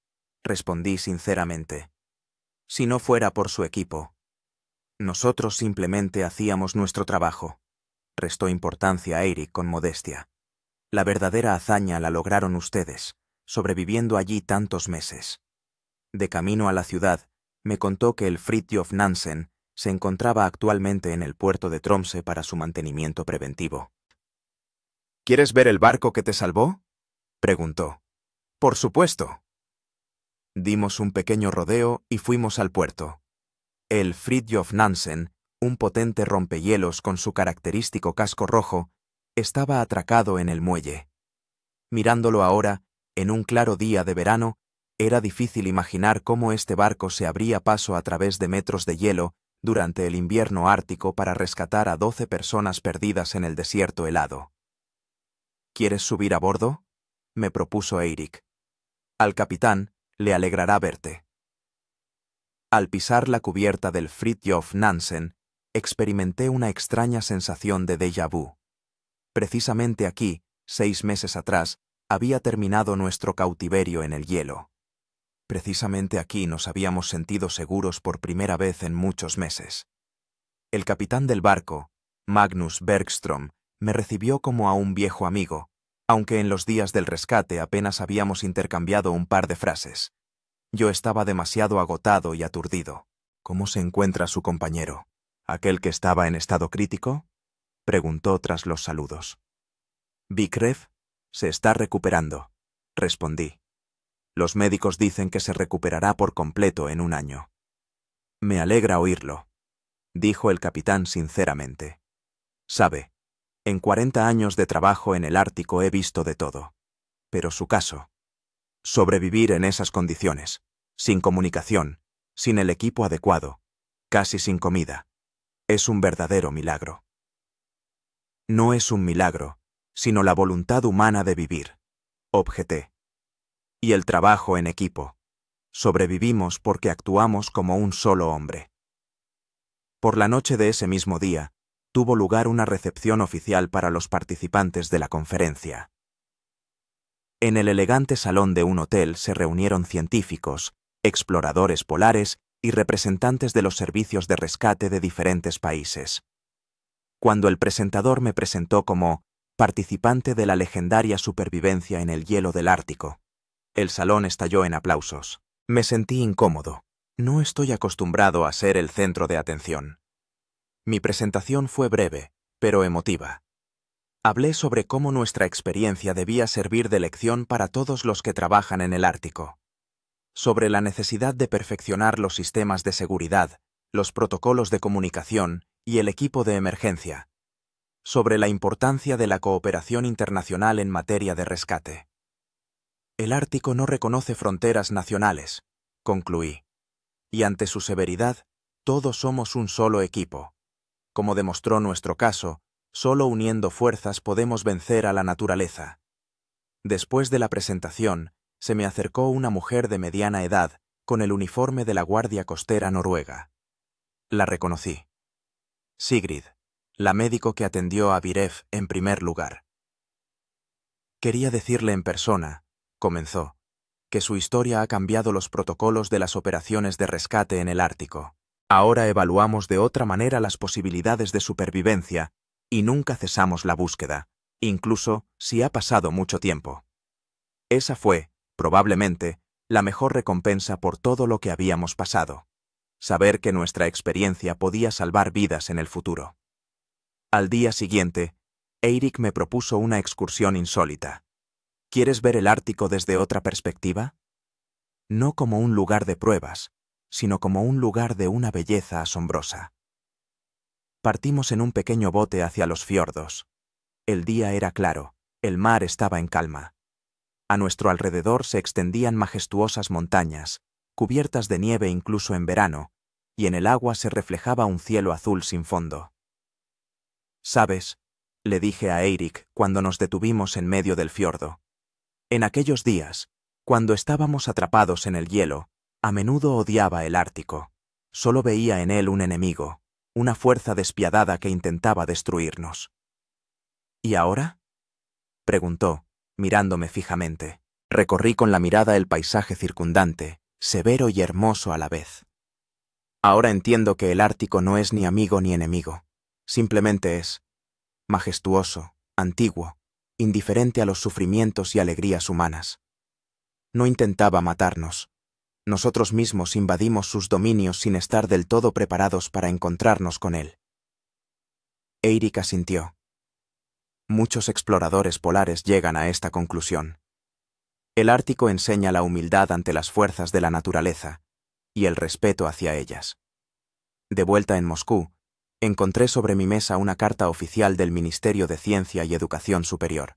[SPEAKER 1] respondí sinceramente. «Si no fuera por su equipo». «Nosotros simplemente hacíamos nuestro trabajo», restó importancia a Eirik con modestia. La verdadera hazaña la lograron ustedes, sobreviviendo allí tantos meses. De camino a la ciudad, me contó que el Fridtjof Nansen se encontraba actualmente en el puerto de Tromsø para su mantenimiento preventivo. ¿Quieres ver el barco que te salvó?, preguntó. Por supuesto. Dimos un pequeño rodeo y fuimos al puerto. El Fridtjof Nansen, un potente rompehielos con su característico casco rojo, estaba atracado en el muelle. Mirándolo ahora, en un claro día de verano, era difícil imaginar cómo este barco se abría paso a través de metros de hielo durante el invierno ártico para rescatar a 12 personas perdidas en el desierto helado. ¿Quieres subir a bordo?, me propuso Eirik. Al capitán le alegrará verte. Al pisar la cubierta del Fridtjof Nansen, experimenté una extraña sensación de déjà vu. Precisamente aquí, 6 meses atrás, había terminado nuestro cautiverio en el hielo. Precisamente aquí nos habíamos sentido seguros por primera vez en muchos meses. El capitán del barco, Magnus Bergström, me recibió como a un viejo amigo, aunque en los días del rescate apenas habíamos intercambiado un par de frases. Yo estaba demasiado agotado y aturdido. ¿Cómo se encuentra su compañero? ¿Aquel que estaba en estado crítico?, preguntó tras los saludos. Vikrev se está recuperando, respondí. Los médicos dicen que se recuperará por completo en un año. Me alegra oírlo, dijo el capitán sinceramente. Sabe, en 40 años de trabajo en el Ártico he visto de todo. Pero su caso, sobrevivir en esas condiciones, sin comunicación, sin el equipo adecuado, casi sin comida, es un verdadero milagro. No es un milagro, sino la voluntad humana de vivir, objeté. Y el trabajo en equipo. Sobrevivimos porque actuamos como un solo hombre. Por la noche de ese mismo día, tuvo lugar una recepción oficial para los participantes de la conferencia. En el elegante salón de un hotel se reunieron científicos, exploradores polares y representantes de los servicios de rescate de diferentes países. Cuando el presentador me presentó como participante de la legendaria supervivencia en el hielo del Ártico, el salón estalló en aplausos. Me sentí incómodo. No estoy acostumbrado a ser el centro de atención. Mi presentación fue breve, pero emotiva. Hablé sobre cómo nuestra experiencia debía servir de lección para todos los que trabajan en el Ártico. Sobre la necesidad de perfeccionar los sistemas de seguridad, los protocolos de comunicación y el equipo de emergencia. Sobre la importancia de la cooperación internacional en materia de rescate. El Ártico no reconoce fronteras nacionales, concluí. Y ante su severidad, todos somos un solo equipo. Como demostró nuestro caso, solo uniendo fuerzas podemos vencer a la naturaleza. Después de la presentación, se me acercó una mujer de mediana edad con el uniforme de la Guardia Costera noruega. La reconocí. Sigrid, la médico que atendió a Virev en primer lugar. Quería decirle en persona, comenzó, que su historia ha cambiado los protocolos de las operaciones de rescate en el Ártico. Ahora evaluamos de otra manera las posibilidades de supervivencia y nunca cesamos la búsqueda, incluso si ha pasado mucho tiempo. Esa fue, probablemente, la mejor recompensa por todo lo que habíamos pasado. Saber que nuestra experiencia podía salvar vidas en el futuro. Al día siguiente, Eirik me propuso una excursión insólita. ¿Quieres ver el Ártico desde otra perspectiva? No como un lugar de pruebas, sino como un lugar de una belleza asombrosa. Partimos en un pequeño bote hacia los fiordos. El día era claro, el mar estaba en calma. A nuestro alrededor se extendían majestuosas montañas, cubiertas de nieve incluso en verano, y en el agua se reflejaba un cielo azul sin fondo. ¿Sabes?, le dije a Eirik cuando nos detuvimos en medio del fiordo. En aquellos días, cuando estábamos atrapados en el hielo, a menudo odiaba el Ártico. Solo veía en él un enemigo, una fuerza despiadada que intentaba destruirnos. ¿Y ahora?, preguntó, mirándome fijamente. Recorrí con la mirada el paisaje circundante, severo y hermoso a la vez. Ahora entiendo que el Ártico no es ni amigo ni enemigo. Simplemente es majestuoso, antiguo, indiferente a los sufrimientos y alegrías humanas. No intentaba matarnos. Nosotros mismos invadimos sus dominios sin estar del todo preparados para encontrarnos con él. Eirik asintió. Muchos exploradores polares llegan a esta conclusión. El Ártico enseña la humildad ante las fuerzas de la naturaleza y el respeto hacia ellas. De vuelta en Moscú, encontré sobre mi mesa una carta oficial del Ministerio de Ciencia y Educación Superior.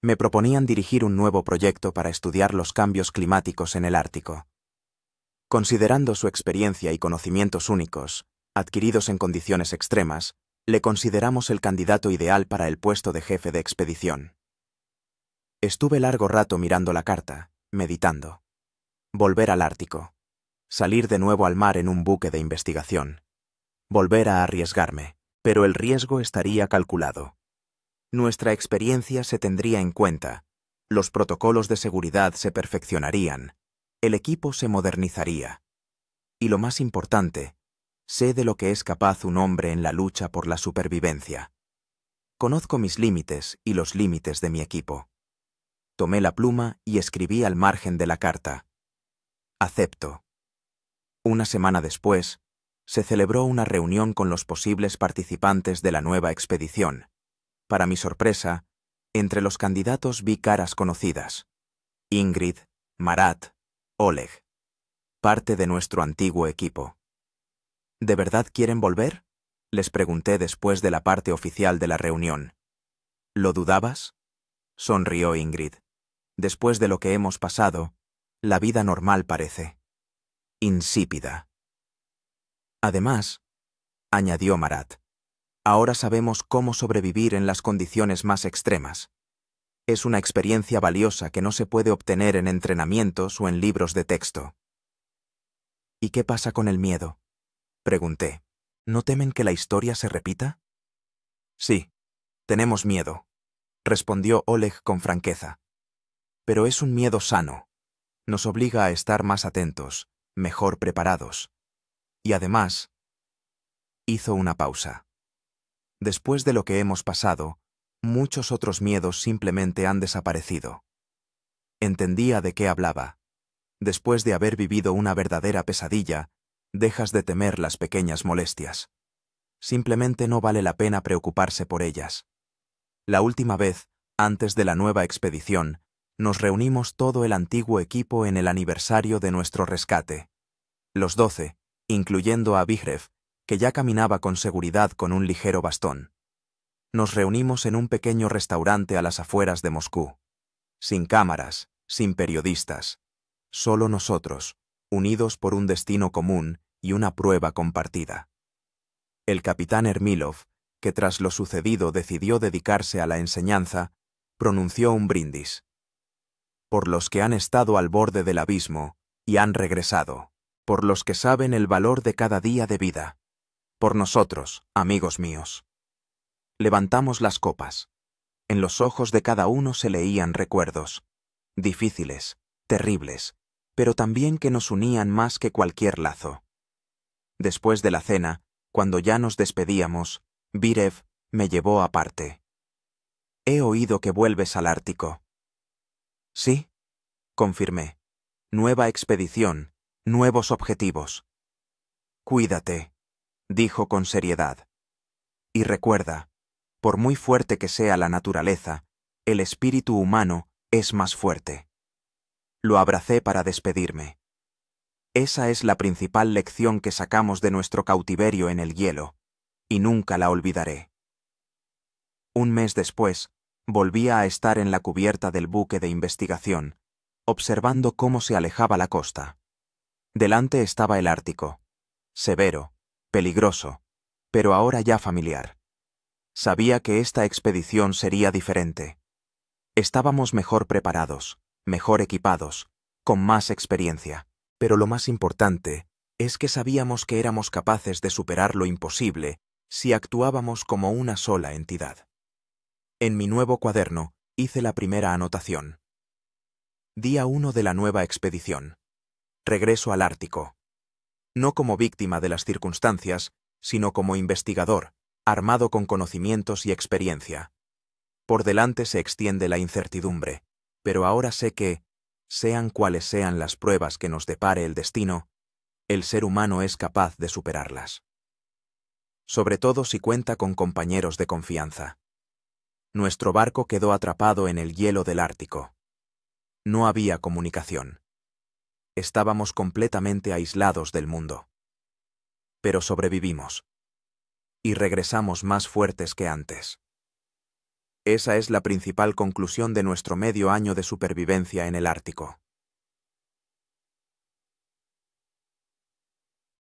[SPEAKER 1] Me proponían dirigir un nuevo proyecto para estudiar los cambios climáticos en el Ártico. Considerando su experiencia y conocimientos únicos, adquiridos en condiciones extremas, le consideramos el candidato ideal para el puesto de jefe de expedición. Estuve largo rato mirando la carta, meditando. Volver al Ártico. Salir de nuevo al mar en un buque de investigación. Volver a arriesgarme, pero el riesgo estaría calculado. Nuestra experiencia se tendría en cuenta, los protocolos de seguridad se perfeccionarían, el equipo se modernizaría. Y lo más importante, sé de lo que es capaz un hombre en la lucha por la supervivencia. Conozco mis límites y los límites de mi equipo. Tomé la pluma y escribí al margen de la carta. Acepto. Una semana después, se celebró una reunión con los posibles participantes de la nueva expedición. Para mi sorpresa, entre los candidatos vi caras conocidas. Ingrid, Marat, Oleg. Parte de nuestro antiguo equipo. ¿De verdad quieren volver?, les pregunté después de la parte oficial de la reunión. ¿Lo dudabas?, sonrió Ingrid. Después de lo que hemos pasado, la vida normal parece insípida. Además, añadió Marat, ahora sabemos cómo sobrevivir en las condiciones más extremas. Es una experiencia valiosa que no se puede obtener en entrenamientos o en libros de texto. ¿Y qué pasa con el miedo?, pregunté. ¿No temen que la historia se repita? Sí, tenemos miedo, respondió Oleg con franqueza. Pero es un miedo sano. Nos obliga a estar más atentos, mejor preparados. Y además, hizo una pausa. Después de lo que hemos pasado, muchos otros miedos simplemente han desaparecido. Entendía de qué hablaba. Después de haber vivido una verdadera pesadilla, dejas de temer las pequeñas molestias. Simplemente no vale la pena preocuparse por ellas. La última vez, antes de la nueva expedición, nos reunimos todo el antiguo equipo en el aniversario de nuestro rescate. Los 12, incluyendo a Vigrev, que ya caminaba con seguridad con un ligero bastón. Nos reunimos en un pequeño restaurante a las afueras de Moscú. Sin cámaras, sin periodistas. Solo nosotros, unidos por un destino común y una prueba compartida. El capitán Ermilov, que tras lo sucedido decidió dedicarse a la enseñanza, pronunció un brindis. Por los que han estado al borde del abismo y han regresado. Por los que saben el valor de cada día de vida. Por nosotros, amigos míos. Levantamos las copas. En los ojos de cada uno se leían recuerdos. Difíciles, terribles, pero también que nos unían más que cualquier lazo. Después de la cena, cuando ya nos despedíamos, Virev me llevó aparte. He oído que vuelves al Ártico. Sí, confirmé. Nueva expedición, nuevos objetivos. Cuídate, dijo con seriedad. Y recuerda, por muy fuerte que sea la naturaleza, el espíritu humano es más fuerte. Lo abracé para despedirme. Esa es la principal lección que sacamos de nuestro cautiverio en el hielo, y nunca la olvidaré. Un mes después, volvía a estar en la cubierta del buque de investigación, observando cómo se alejaba la costa. Delante estaba el Ártico, severo, peligroso, pero ahora ya familiar. Sabía que esta expedición sería diferente. Estábamos mejor preparados, mejor equipados, con más experiencia. Pero lo más importante es que sabíamos que éramos capaces de superar lo imposible si actuábamos como una sola entidad. En mi nuevo cuaderno hice la primera anotación. Día 1 de la nueva expedición. Regreso al Ártico. No como víctima de las circunstancias, sino como investigador, armado con conocimientos y experiencia. Por delante se extiende la incertidumbre, pero ahora sé que, sean cuales sean las pruebas que nos depare el destino, el ser humano es capaz de superarlas. Sobre todo si cuenta con compañeros de confianza. Nuestro barco quedó atrapado en el hielo del Ártico. No había comunicación. Estábamos completamente aislados del mundo. Pero sobrevivimos. Y regresamos más fuertes que antes. Esa es la principal conclusión de nuestro medio año de supervivencia en el Ártico.